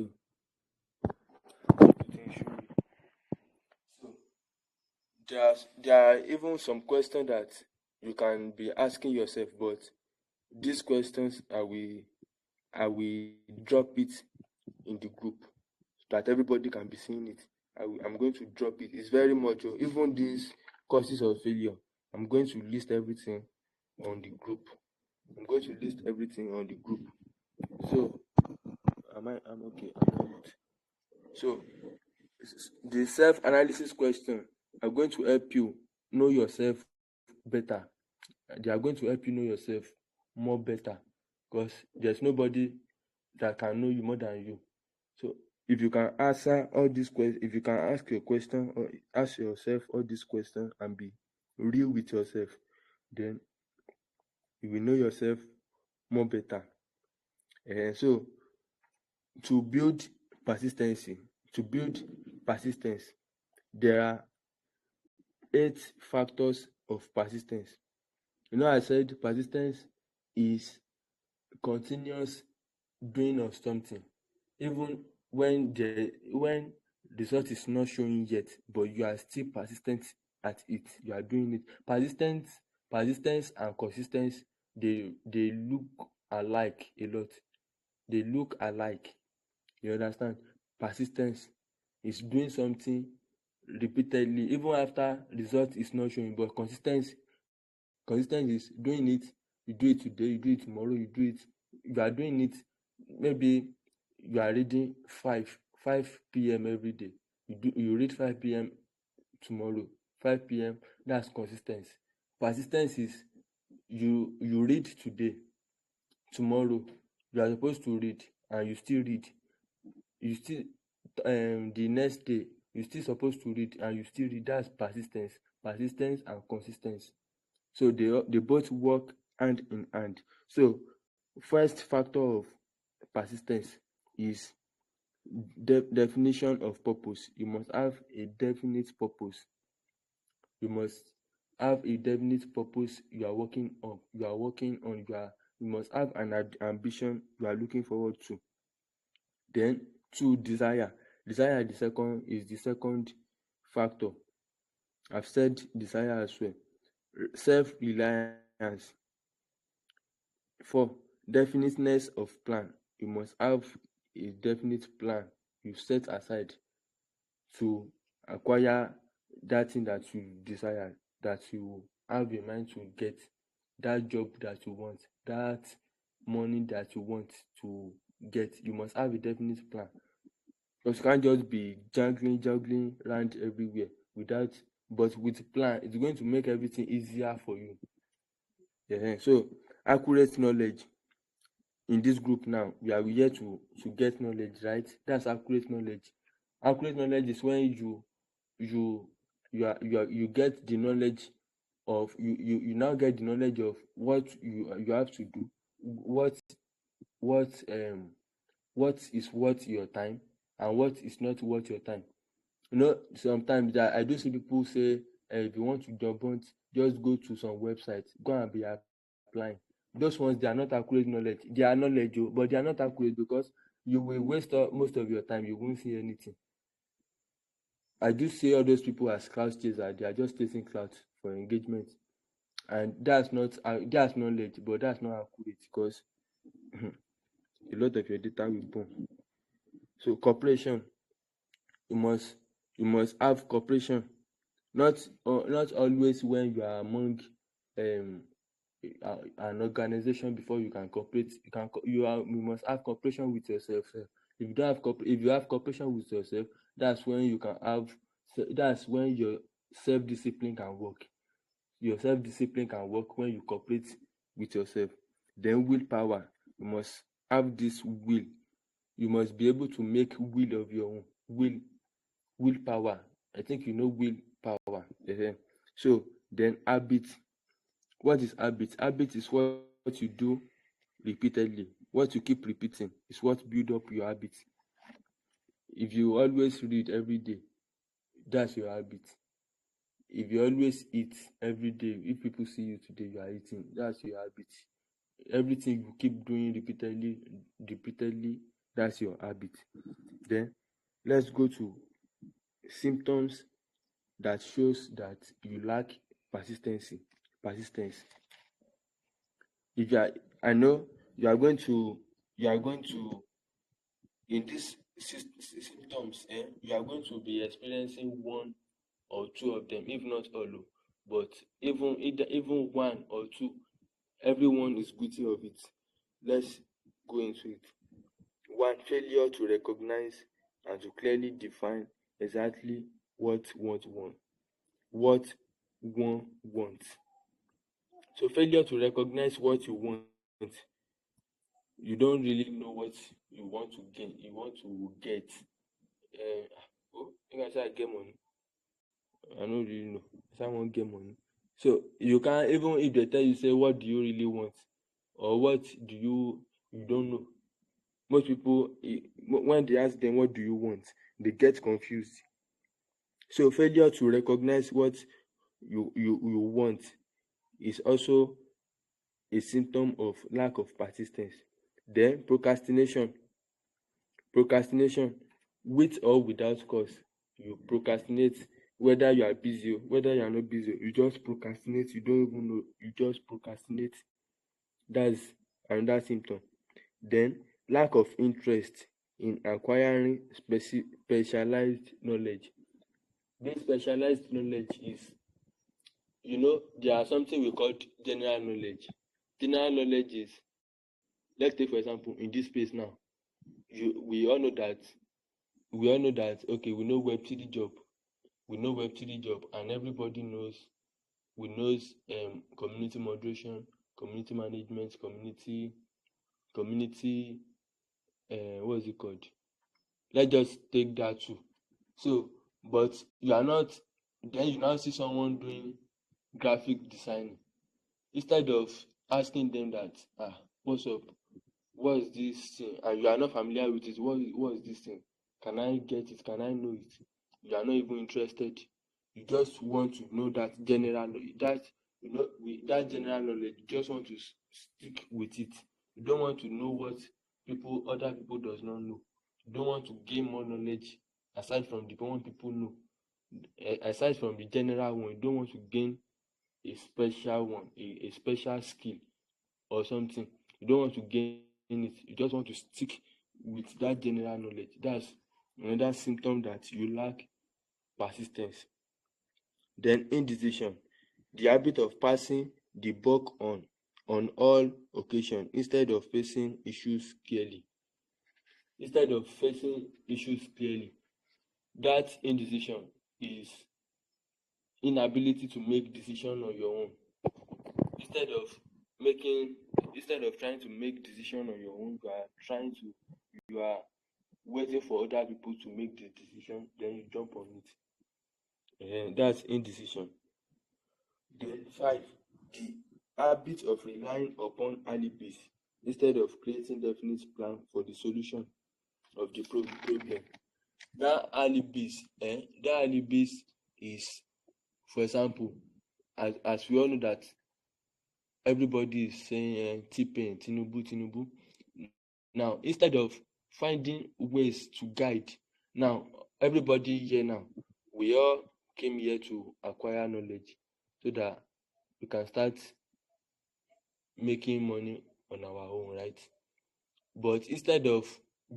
So there are even some questions that you can be asking yourself, but these questions I will drop it in the group so that everybody can be seeing it. I'm going to drop it. It's very much, even these causes of failure. I'm going to list everything on the group. So I'm okay. I'm not. So the self-analysis question are going to help you know yourself better. They are going to help you know yourself more better, because there's nobody that can know you more than you. So if you can answer all these questions, if you can ask your question or ask yourself all these questions and be real with yourself, then you will know yourself more better. So to build persistence, there are 8 factors of persistence. I said persistence is continuous doing of something, even when the result is not showing yet, but you are still persistent at it. You are doing it. Persistence and consistency, they look alike a lot. They look alike. You understand? Persistence is doing something repeatedly even after result is not showing, but consistency is doing it. You do it today, you do it tomorrow, you do it. You are doing it. Maybe you are reading 5 p.m. every day. You read 5 p.m. tomorrow, 5 p.m. That's consistency. Persistence is you read today, tomorrow you are supposed to read and you still read. You still the next day you still supposed to read and you still read. That's persistence and consistency. So they both work hand in hand. So first factor of persistence is definition of purpose. You must have a definite purpose. You must have a definite purpose you are working on. You must have an ambition you are looking forward to. Then two, desire. Desire is the second factor. I've said desire as well. Self-reliance. 4, definiteness of plan. You must have a definite plan you set aside to acquire that thing that you desire, that you have in mind to get, that job that you want, that money that you want to get. You must have a definite plan, because you can't just be juggling around everywhere without. But with plan, it's going to make everything easier for you. So accurate knowledge. In this group now, we are here to get knowledge, right? That's accurate knowledge. Accurate knowledge is when you get the knowledge of you now get the knowledge of what you have to do, what what um what is worth your time and what is not worth your time. Sometimes that I do see people say, if you want to job hunt, just go to some website, go and be applying. Those ones, they are not accurate knowledge. They are knowledge, but they are not accurate, because you will waste most of your time. You won't see anything. I do see all those people as clout chasers. They are just chasing clout for engagement, and that's knowledge, but that's not accurate, because a lot of your data will burn. So cooperation, you must have cooperation. Not always when you are among um an organization before you can cooperate. You must have cooperation with yourself sef. If you have cooperation with yourself, that's when you can have that's when your self-discipline can work. Your self-discipline can work when you cooperate with yourself. Then willpower. You must have this will. You must be able to make will of your own. Willpower. I think you know willpower. So then habit. What is habit? Habit is what you do repeatedly. What you keep repeating is what build up your habit. If you always read every day, that's your habit. If you always eat every day, if people see you today, you are eating, that's your habit. Everything you keep doing repeatedly, that's your habit. Then let's go to symptoms that shows that you lack persistence. If you are, I know you are going to in these symptoms, you are going to be experiencing one or two of them, if not all. But even one or two, everyone is guilty of it. Let's go into it. One, failure to recognize and to clearly define exactly what one wants. So failure to recognize what you want, you don't really know what you want to gain, you want to get. Make I say I get money, I don't really know. I say I want get money. So you can, even if they tell you, say, what do you really want, or what do you don't know. Most people, when they ask them what do you want, they get confused. So failure to recognize what you want is also a symptom of lack of persistence. Then procrastination, with or without cause. You procrastinate, whether you are busy, whether you are not busy, you just procrastinate. You don't even know, you just procrastinate. That's another symptom. Then lack of interest in acquiring specialized knowledge. This specialized knowledge is, there are something we call general knowledge. General knowledge is, let's take for example, in this space now, we all know that okay, we know Web3 job, and everybody knows community moderation, community management, community what is it called? Let's just take that too. So, but you are not, then you now see someone doing graphic designing. Instead of asking them that, what's up? What is this thing? And you are not familiar with it. What is this thing? Can I get it? Can I know it? You are not even interested. You just want to know that general knowledge. That general knowledge. You just want to stick with it. You don't want to know what other people does not know. You don't want to gain more knowledge aside from the one people know. Aside from the general one, you don't want to gain a special one, a special skill or something. You don't want to gain it. You just want to stick with that general knowledge. That's another symptom that you lack persistence. Then indecision, the habit of passing the buck on all occasions instead of facing issues clearly. That indecision is inability to make decision on your own. Instead of trying to make decision on your own, you are waiting for other people to make the decision, then you jump on it. That's indecision. Then 5, the habit of relying upon alibis instead of creating definite plan for the solution of the problem. That alibis is, for example, as we all know that everybody is saying T-Pain, Tinubu. Now, instead of finding ways to guide, now everybody here now, we all came here to acquire knowledge so that we can start making money on our own, right? But instead of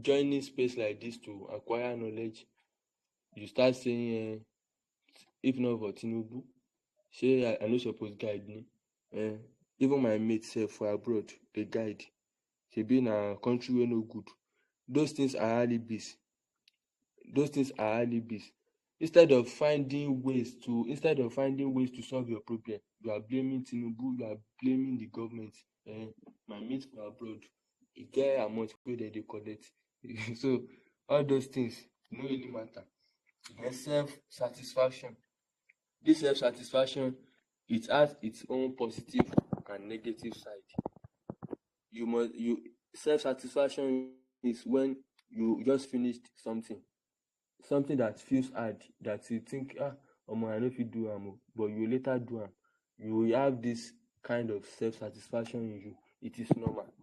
joining space like this to acquire knowledge, you start saying, if not for Tinubu, say I no suppose guide me. Even my mates sef for abroad, dey guide. Shebi na country wey no good. Those things are alibis. Instead of finding ways to solve your problem, you are blaming Tinubu, you are blaming the government. My mates for abroad, e get amount wey dem dey collect. So all those things no really matter. Then self-satisfaction. This self-satisfaction, it has its own positive and negative side. Self-satisfaction is when you just finished something that feels hard, that you think, omo, I no fit do am o, but you later do am. You will have this kind of self-satisfaction in you. It is normal.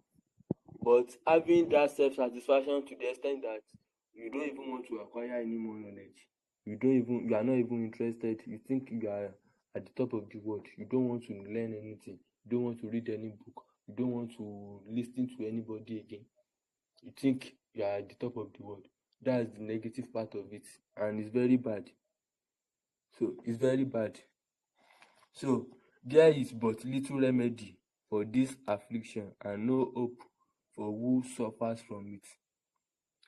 But having that self-satisfaction to the extent that you don't even want to acquire any more knowledge, you are not even interested, you think you are at the top of the world, you don't want to learn anything, you don't want to read any book, you don't want to listen to anybody again, you think you are at the top of the world. That's the negative part of it, and it's very bad. So there is but little remedy for this affliction and no hope for who suffers from it.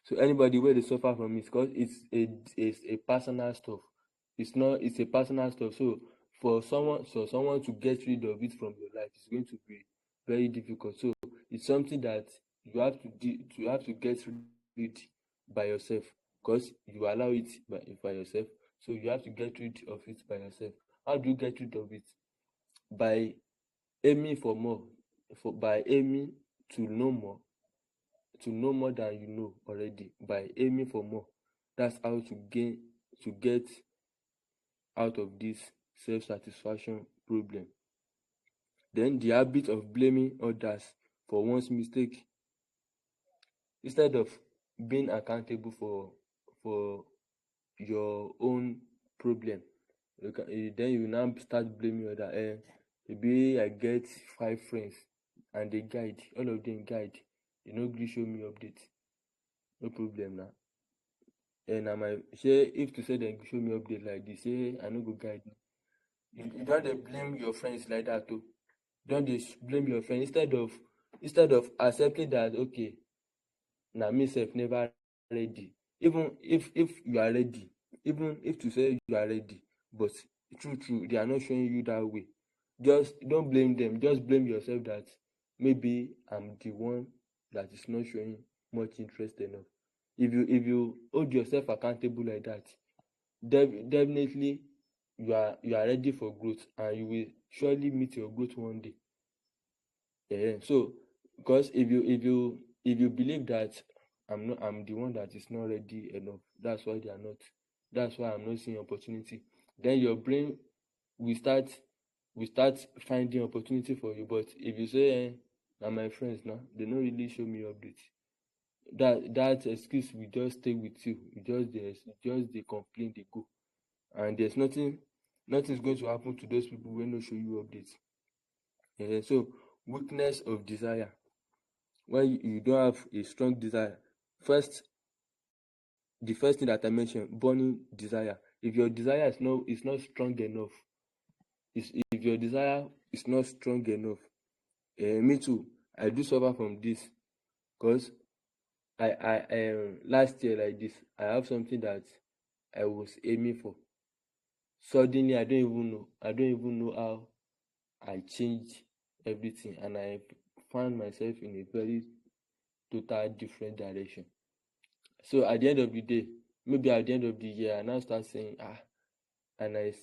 So anybody wey dey suffer from it, because it's a personal stuff. It's a personal stuff. So for someone to get rid of it from your life, it's going to be very difficult. So it's something that you have to get rid by yourself, because you allow it by yourself. So you have to get rid of it by yourself. How do you get rid of it? By aiming for more, by aiming to know more than you know already, by aiming for more. That's how to get out of this self-satisfaction problem. Then the habit of blaming others for one's mistake. Instead of being accountable for your own problem, then you now start blaming others. Maybe I get 5 friends and they guide, all of them guide, they no gree show me update. No problem now. and my say if to say dem show me update like this, say I no go guide me. You don dey blame your friends like that too. Don dey blame your friend instead of accepting that okay, na me sef never ready. Even if you are ready, even if to say you are ready, but true they are not showing you that way. Just don't blame them. Just blame yourself that maybe I'm the one that is not showing much interest enough. If you hold yourself accountable like that, definitely you are ready for growth, and you will surely meet your growth one day. So because if you believe that I'm the one that is not ready enough, that's why they are not. That's why I'm not seeing opportunity. Then your brain will start finding opportunity for you. But if you say, na my friends now, they no really show me update. That excuse will just stay with you. You just dey complain, dey go, and there's nothing's going to happen to those people wey no show you update. So weakness of desire. When you don't have a strong desire, the first thing that I mentioned, burning desire. If your desire is not strong enough, if your desire is not strong enough, me too, I do suffer from this, because I last year like this, I have something that I was aiming for. Suddenly, I don't even know how I changed everything, and I found myself in a very total different direction. So at the end of the day, maybe at the end of the year, I now start saying, and I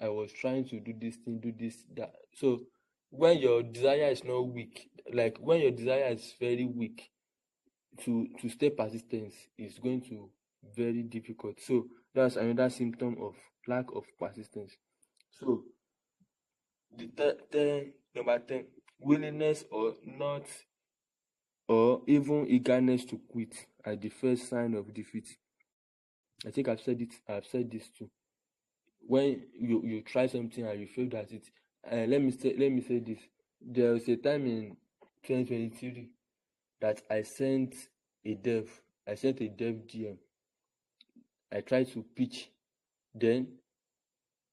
was trying to do this thing, do this, that. So when your desire is not weak, like when your desire is very weak, to stay persistent is going to very difficult. So that's another symptom of lack of persistence. So number 10, willingness or not, or even eagerness to quit are the first sign of defeat. I think I've said this too. When you try something and you fail at it, let me say this. There was a time in 2023 that I sent a dev DM. I tried to pitch. Then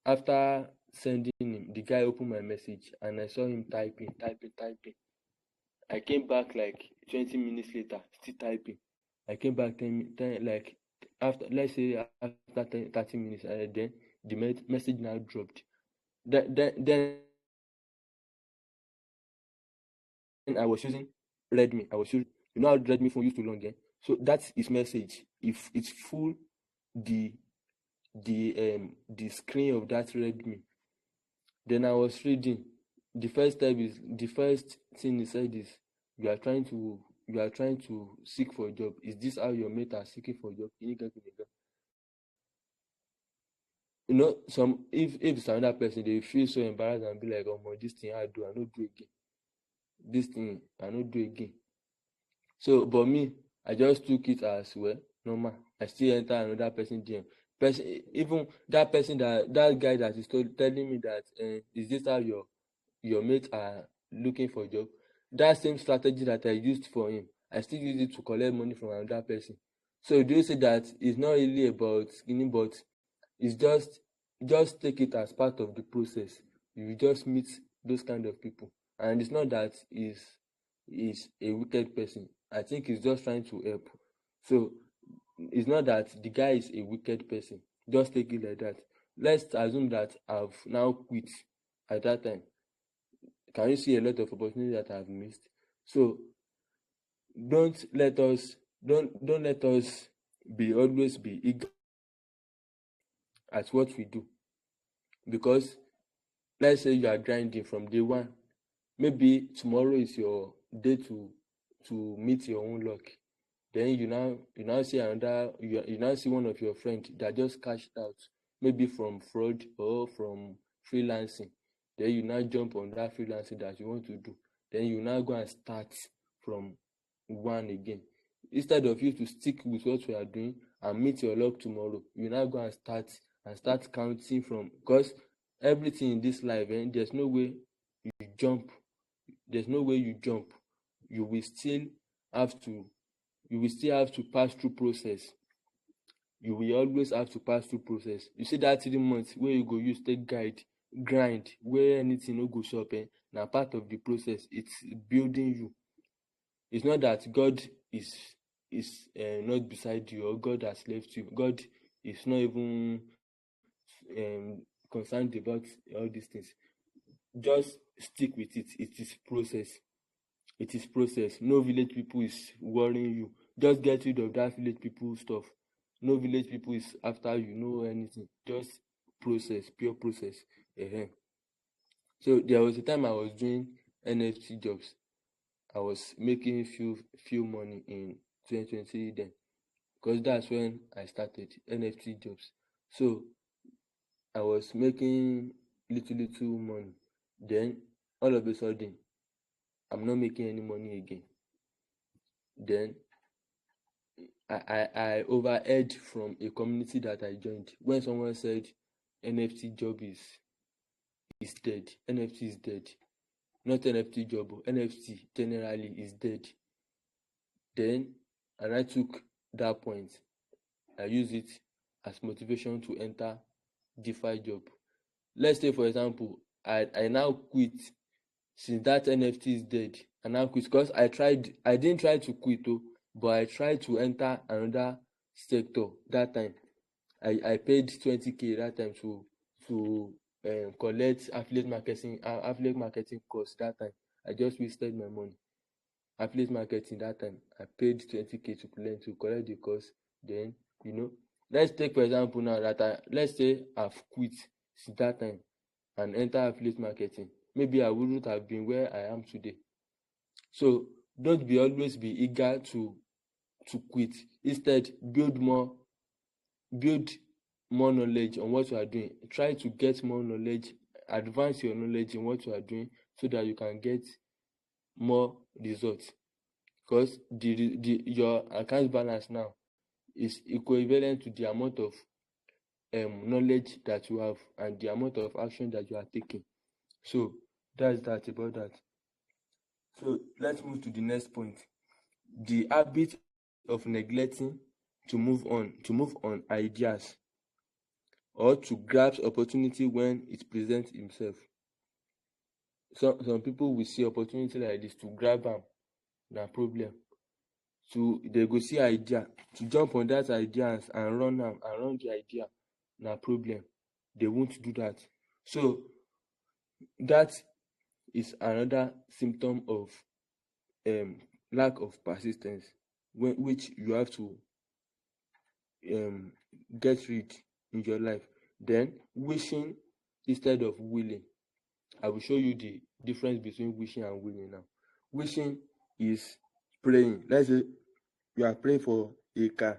after sending him, the guy opened my message and I saw him typing. I came back like 20 minutes later, still typing. I came back 10 like after, let's say after 30 minutes, then the message now dropped. Then I was using Redmi. You know how Redmi phone used to long, so that's his message. If it's full, the screen of that Redmi. Then I was reading. The first thing he said is, you are trying to seek for a job. Is this how your mate are seeking for a job? You know, some if it's another person, they feel so embarrassed and be like, oh my, this thing I no do again. This thing I no do again. So, but me, I just took it as well, normal. I still enter another person DM. Even that guy that is telling me that, is this how your mates are looking for a job? That same strategy that I used for him, I still use it to collect money from another person. So do you say that it's not really about skinning, but it's just take it as part of the process. You just meet those kind of people, and it's not that is a wicked person. I think he's just trying to help. So it's not that the guy is a wicked person. Just take it like that. Let's assume that I've now quit at that time. Can you see a lot of opportunities that I've missed? So don't let us always be eager at what we do, because let's say you are grinding from day one. Maybe tomorrow is your day to meet your own luck. Then you now see you now see one of your friends that just cashed out, maybe from fraud or from freelancing. Then you now jump on that freelancing that you want to do. Then you now go and start from one again. Instead of you to stick with what you are doing and meet your luck tomorrow, you now go and start counting from, because everything in this life, there's no way you jump. You will still have to pass through process. you will always have to pass through process. You see that 3 months wey you go use take grind where anything no go sup, na part of the process. It's building you. It's not that God is not beside you or God has left you. God is not even concerned about all these things. Just stick with it. It is process. It is process. No village people is worrying you. Just get rid of that village people stuff. No village people is after you, no anything. Just process, pure process. So there was a time I was doing NFT jobs. I was making few money in 2020 then, because that's when I started NFT jobs. So I was making little money. Then all of a sudden, I'm not making any money again. Then I overheard from a community that I joined when someone said NFT job is dead. NFT is dead. Not NFT job, NFT generally is dead. Then, and I took that point. I use it as motivation to enter DeFi job. Let's say, for example, I now quit since that NFT is dead. I now quit because I didn't try to quit though, but I tried to enter another sector that time. I paid 20k that time to collect affiliate marketing course that time. I just wasted my money. Affiliate marketing that time, I paid 20k to collect the course. Then, let's take for example now that let's say I've quit since that time and enter affiliate marketing. Maybe I wouldn't have been where I am today. So don't always be eager to quit. Instead, build more knowledge on what you are doing. Try to get more knowledge, advance your knowledge in what you are doing so that you can get more results. Because your account balance now is equivalent to the amount of knowledge that you have and the amount of action that you are taking. So that's that about that. So let's move to the next point. The habit of neglecting to move on ideas or to grasp opportunity when it presents himself. Some people will see opportunity like this to grab am, na problem. They go see idea to jump on that idea and run the idea, na problem. They won't do that. So that is another symptom of lack of persistence, which you have to get rid in your life. Then wishing instead of willing. I will show you the difference between wishing and willing now. Wishing is praying. Let's say you are praying for a car.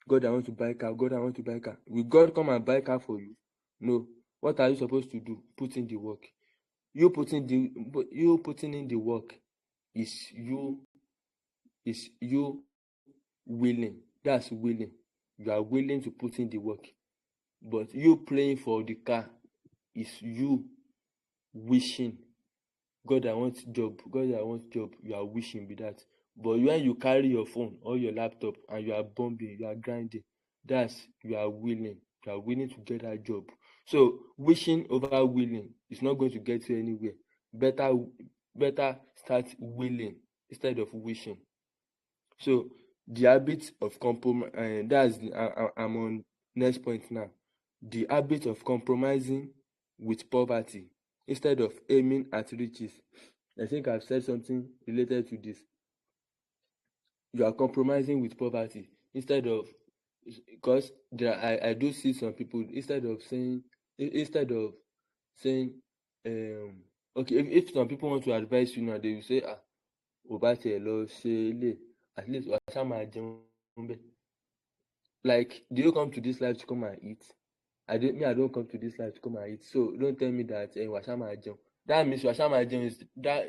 God, I want to buy a car. God, I want to buy a car. Will God come and buy a car for you? No. What are you supposed to do? Put in the work. You putting in the work is you willing. That's willing. You are willing to put in the work. But you praying for the car is you wishing. God, I want job. God, I want job. You are wishing with that. But when you carry your phone or your laptop and you are bombing, you are grinding, that's you are willing. You are willing to get that job. So wishing over willing is not going to get you anywhere. Better start willing instead of wishing. So the habit of compromise, I'm on next point now. The habit of compromising with poverty instead of aiming at riches. I think I've said something related to this. You are compromising with poverty instead of, because I do see some people instead of saying okay, if some people want to advise you now, they will say ò bá tiẹ̀ lọ ṣe ilé, at least wàá ṣáà máa jẹun bẹ́ẹ̀. Like, do you come to this life to come and eat? I don't come to this life to come and eat. So don't tell me that wàá ṣáà máa jẹun. That means wàá ṣáà máa jẹun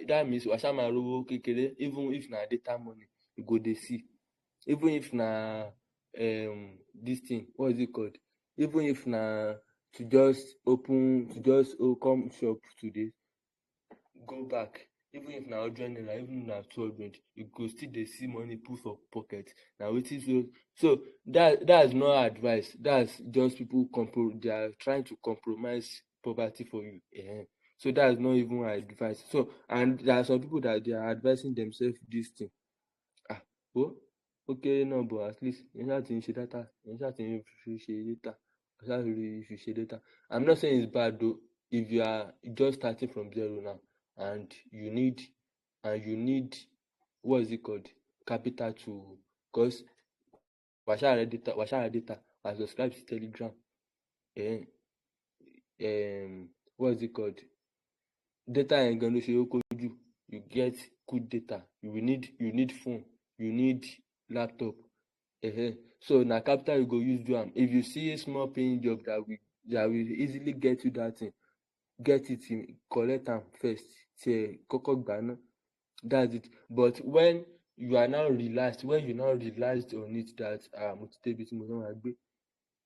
that means wàá ṣáà máa rówó kékeré, even if na data money you go dey see. Even if na this thing, what is it called? Even if na to just come shop today, go back. even if na 100 naira, even if na 200, you go still dey see money put for pocket. Na wetin so that's not advice. That's just people they are trying to compromise poverty for you. So that's not even advice. So, and there are some people that they are advising themselves this thing. Ó kéré náà but at least èèyàn ṣáà ti ń ṣe data, èèyàn ṣáà ti ń fi ṣe data, èèyàn ṣáà rí fi ṣe data. I'm not saying it's bad though if you are just starting from zero now and you need what is it called, capital to, because wàá ṣáà ra data, wàá subscribe sí Telegram, what is it called, data yẹn gan ló ṣe kókó jù. You get good data, you need phone, you need laptop. So na capital you go use do am. If you see a small paying job that will easily get you that thing, get it, collect am first, tiẹ̀ kọ́kọ́ gbà ná, that's it. But when you now realized on it that mo ti débi tí mo fẹ́ máa gbé,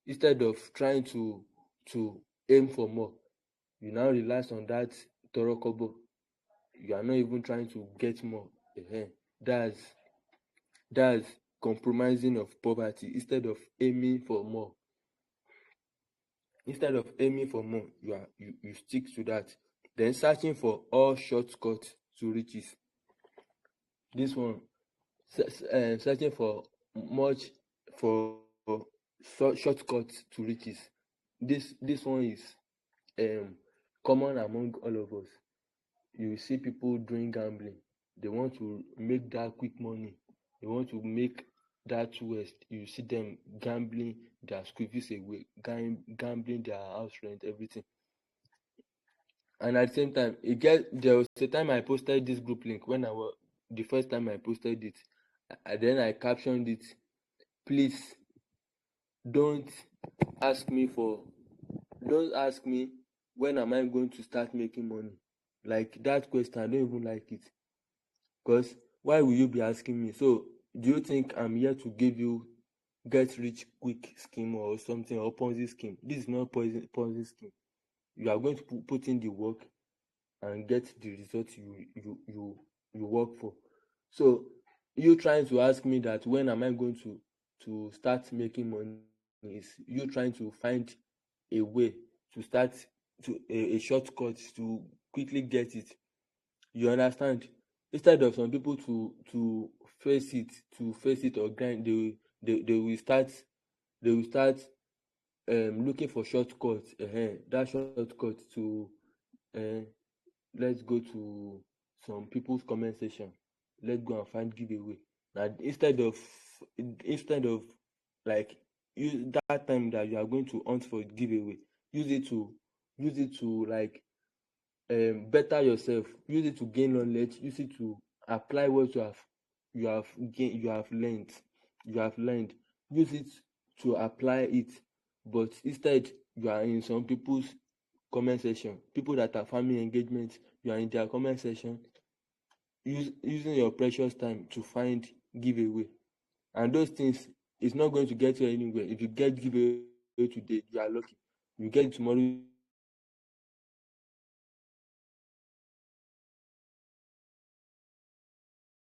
instead of trying to aim for more, you now realize on that torokobo, you are not even trying to get more. That's compromising of poverty. Instead of aiming for more, you stick to that. Then searching for all shortcuts to riches. This one, searching for shortcuts to riches. This one is common among all of us. You see people doing gambling. They want to make that quick money. They want to make that wealth. You see them gambling their school fees away, gambling their house rent, everything. And at the same time, there was a time I posted this group link when the first time I posted it. Then I captioned it, please don't ask me when am I going to start making money. Like that question, I don't even like it. Because why will you be asking me? So do you think I'm here to give you get rich quick scheme or something, or Ponzi scheme? This is not Ponzi scheme. You are going to put in the work and get the results you work for. So you trying to ask me that when am I going to start making money is you trying to find a way to start a shortcut to quickly get it. You understand? Instead of some people to face it or grind, they will start looking for shortcuts. That shortcut to let's go to some people's comment section, let's go and find giveaway. Now instead of like use that time that you are going to hunt for giveaway, use it to like better yourself, use it to gain knowledge, use it to apply what you have learned, use it to apply it. But instead you are in some people's comment section, people that are farming engagement, you are in their comment section using your precious time to find giveaway. And those things is not going to get you anywhere. If you get giveaway today, you are lucky. You get it tomorrow,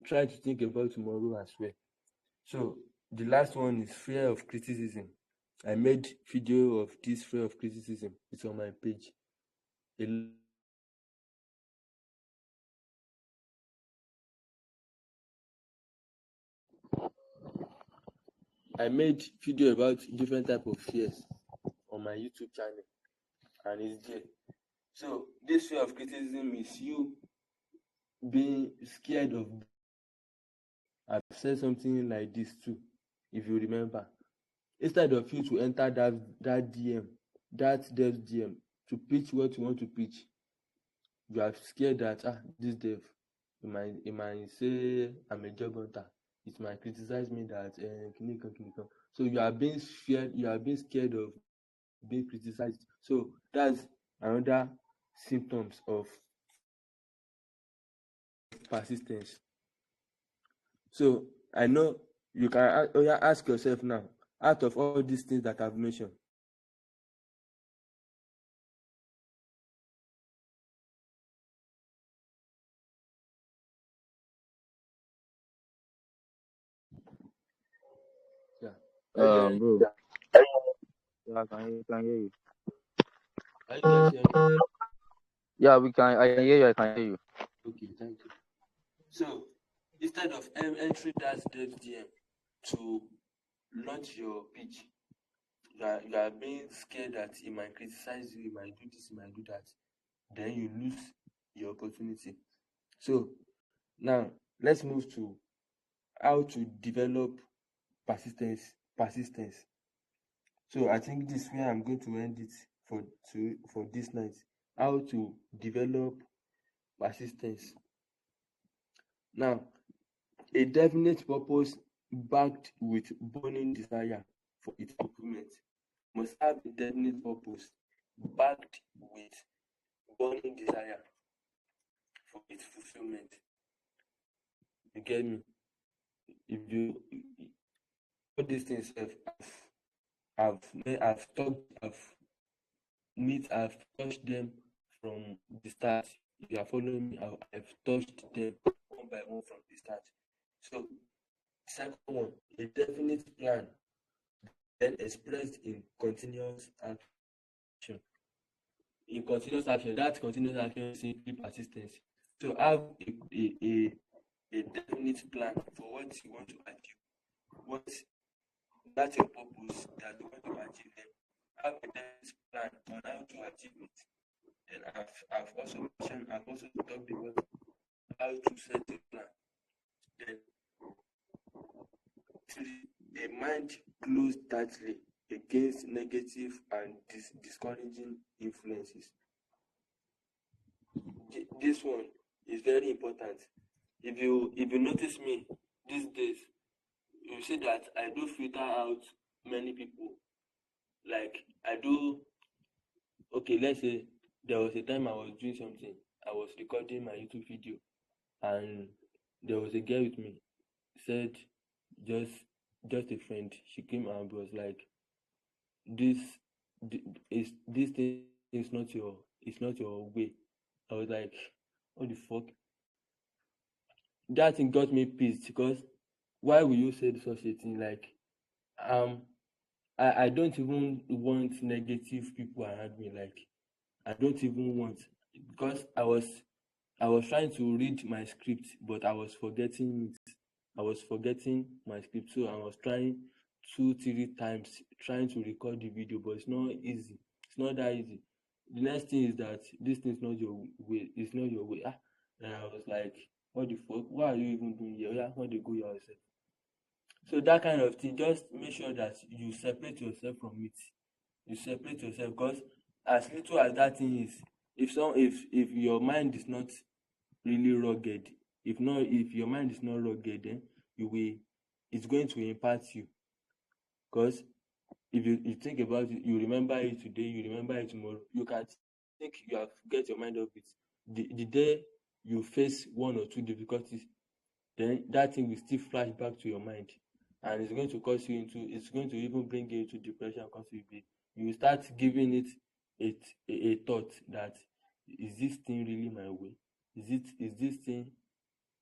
try to think about tomorrow as well. So the last one is fear of criticism. I made video of this fear of criticism. It's on my page. I made video about different type of fears on my YouTube channel, and it's there. So this fear of criticism is you being scared of. I've said something like this too, if you remember. Instead of you to enter that DM, that dev DM to pitch what you want to pitch, you are scared that this dev, he might say I'm a job hunter. It might criticize me that clinical. So you are being scared of being criticized. So that's another symptoms of persistence. So I know you can ask yourself now, out of all these things that I've mentioned, Bro. Yeah, I can hear you. Are you guys hearing me? Yeah, we can. I can hear you. I can hear you. Okay, thank you. So instead of entering that dev DM to launch your pitch, you are being scared that he might criticize you, he might do this, he might do that. Then you lose your opportunity. So now let's move to how to develop persistence. So I think this is where I'm going to end it for this night. How to develop persistence. Now, a definite purpose backed with burning desire for its fulfillment must have a definite purpose backed with burning desire for its fulfillment. You get me? If you all these things I've touched them from the start. If you are following me, I've touched them one by one from the start. So second one, a definite plan then expressed in continuous action. In continuous action, that continuous action is simply persistence. So have a definite plan for what you want to achieve, what that's your purpose that you want to achieve. Then have a definite plan on how to achieve it. And I've also talked about how to set a plan. Then three, a mind closed tightly against negative and discouraging influences. This one is very important. If you notice me these days, you see that I do filter out many people. Like I do. Okay, let's say there was a time I was doing something. I was recording my YouTube video, and there was a girl with me. Said just just a friend. She came and was like, this this thing is not your way. I was like, what the fuck? That thing got me pissed because why will you say such a thing? Like um I don't even want negative people around me. Like I don't even want, because I was trying to read my script, but I was forgetting it. I was forgetting my script, so I was trying 2 3 times trying to record the video, but it's not easy. It's not that easy. The next thing is that this thing is not your way. It's not your way. And I was like, what the fuck? Why are you even doing here? Yeah, how they go yourself? So that kind of thing, just make sure that you separate yourself from it. You separate yourself, because as little as that thing is, if your mind is not really rugged, if your mind is not rugged, then it's going to impact you. Because if you think about it, you remember it today, you remember it tomorrow, you can think you have get your mind off it. The day you face 1 or 2 difficulties, then that thing will still flash back to your mind, and it's going to even bring you into depression, because you will start giving it a thought that, is this thing really my way? Is this thing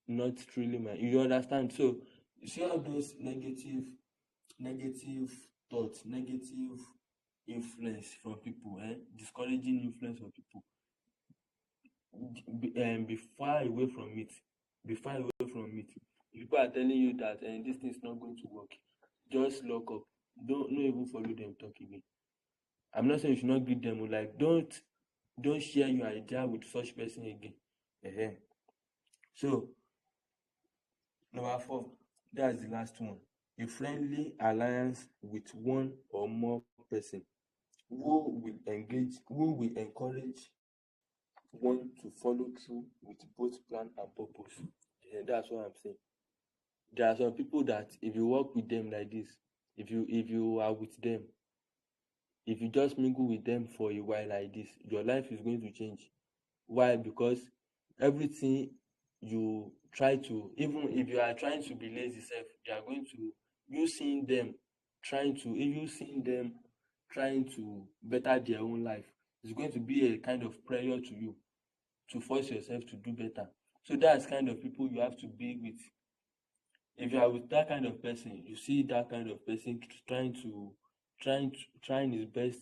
not truly my, you understand? So you see all those negative thoughts, negative influence from people, discouraging influence from people, be far away from it. Be far away from it. If people are telling you that this thing is not going to work, just lock up. Don't even follow them talk again. I'm not saying you should not greet them, like don't share your idea with such person again. So number 4, that's the last one. A friendly alliance with one or more person who will encourage one to follow through with both plan and purpose. That's what I'm saying. There are some people that if you work with them like this, if you are with them, if you just mingle with them for a while like this, your life is going to change. Why? Because everything you try to, even if you are trying to be lazy self, you are going to, you seeing them trying to better their own life, it's going to be a kind of pressure to you to force yourself to do better. So that's kind of people you have to be with. If you are with that kind of person, you see that kind of person trying his best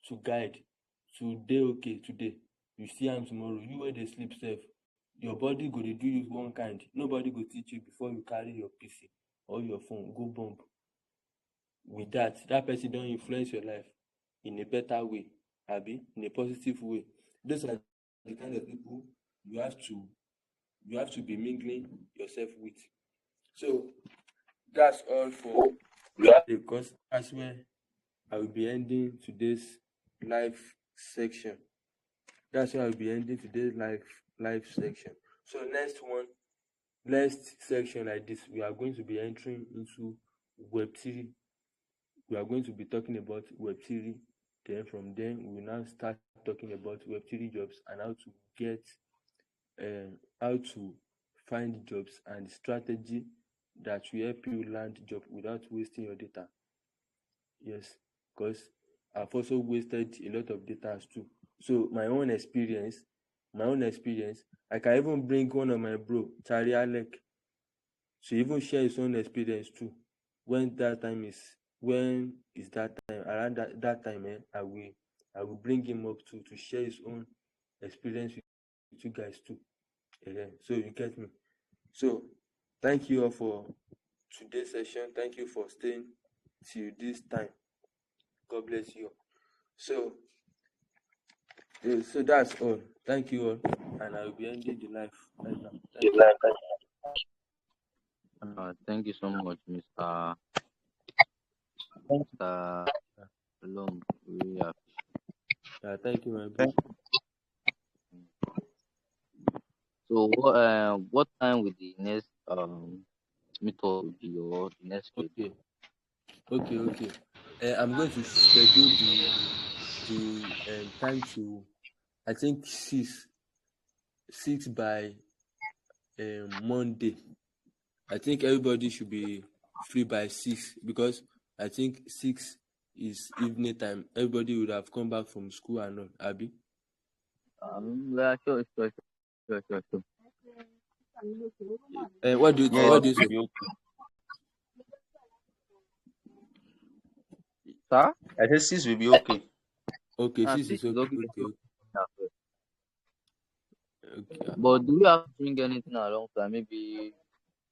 to guide today. Okay, today you see am tomorrow, you wey dey sleep sef, your body go dey do you one kind, nobody go teach you before you carry your PC or your phone go bump. With that person don influence your life in a better way, abi in a positive way. Those are the kind of people you have to be mingling yourself with. So that's all for today, because that's where I will be ending today's live section. That's where I will be ending today's live section. So next section like this, we are going to be entering into Web3. We are going to be talking about Web3. Then from there, we will now start talking about Web3 jobs and how to find jobs and strategy that will help you land job without wasting your data. Yes, because I've also wasted a lot of data too. So my own experience, I can even bring one of my bro, Charlie Alec, to even share his own experience too. When that time is that time, around that time, I will bring him up to share his own experience with you guys too. So you get me. So thank you all for today's session. Thank you for staying till this time. God bless you. So that's all. Thank you all, and I will be ending the live right now. Thank you. Thank you so much, Mr. Long. We appreciate. Yeah, thank you, my bro. So what time will the next meetup be, or the next schedule? Okay. I'm going to schedule the time to, I think, six by Monday. I think everybody should be free by 6, because I think 6 is evening time. Everybody would have come back from school and all, abi. Yeah, sure. What do you Yeah, what do you say? Sir? I said 6 will be okay. Okay, 6 6 is is okay. okay. Okay. But do we have to bring anything along? So maybe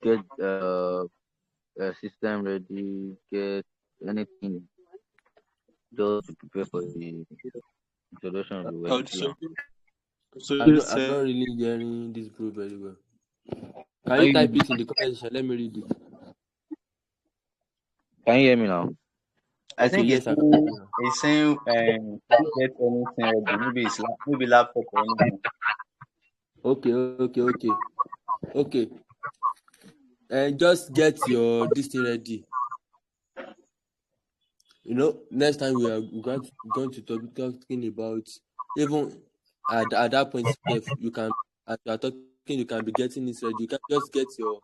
get a system ready, get anything just to prepare for the introduction of the Web3. I'm not really hearing this bro very well. Can Can you you, type it in the comment section? Let me read it. can you hear me now? I Okay, think yes, I can hear you now. it's saying get anything ready. Maybe it's maybe laptop or anything. Okay. Just get your this thing ready. Next time we are going to be talking about, even at that point, if you can, as you are talking, you can be getting it ready. You can just get your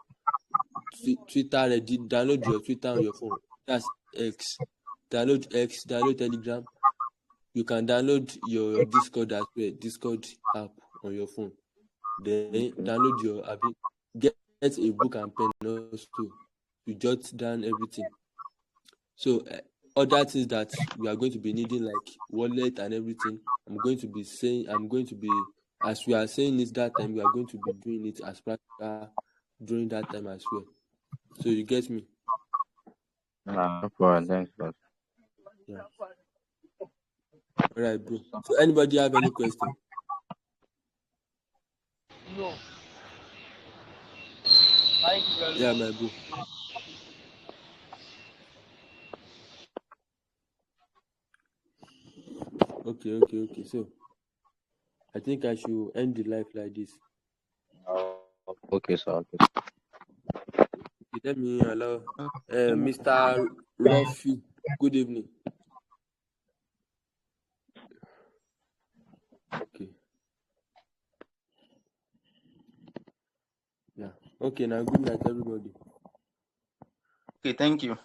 Twitter ready, download your Twitter on your phone. That's X. Download X, download Telegram. You can download your Discord as well, Discord app on your phone. Then download your app, get a book and pen also to jot down everything. So other things that we are going to be needing, like wallet and everything, as we are saying it that time, we are going to be doing it as practical during that time as well. So you get me? No problem. Thanks, boss. Yeah. All right, bro. So anybody have any question? No. Thank you very Yeah, much. my bro. Okay. So I think I should end the life like this. Okay, sir. Okay. Okay, let me allow Mr. Ruffy. Good evening. Okay. Yeah. Okay, now good night, everybody. Okay, thank you.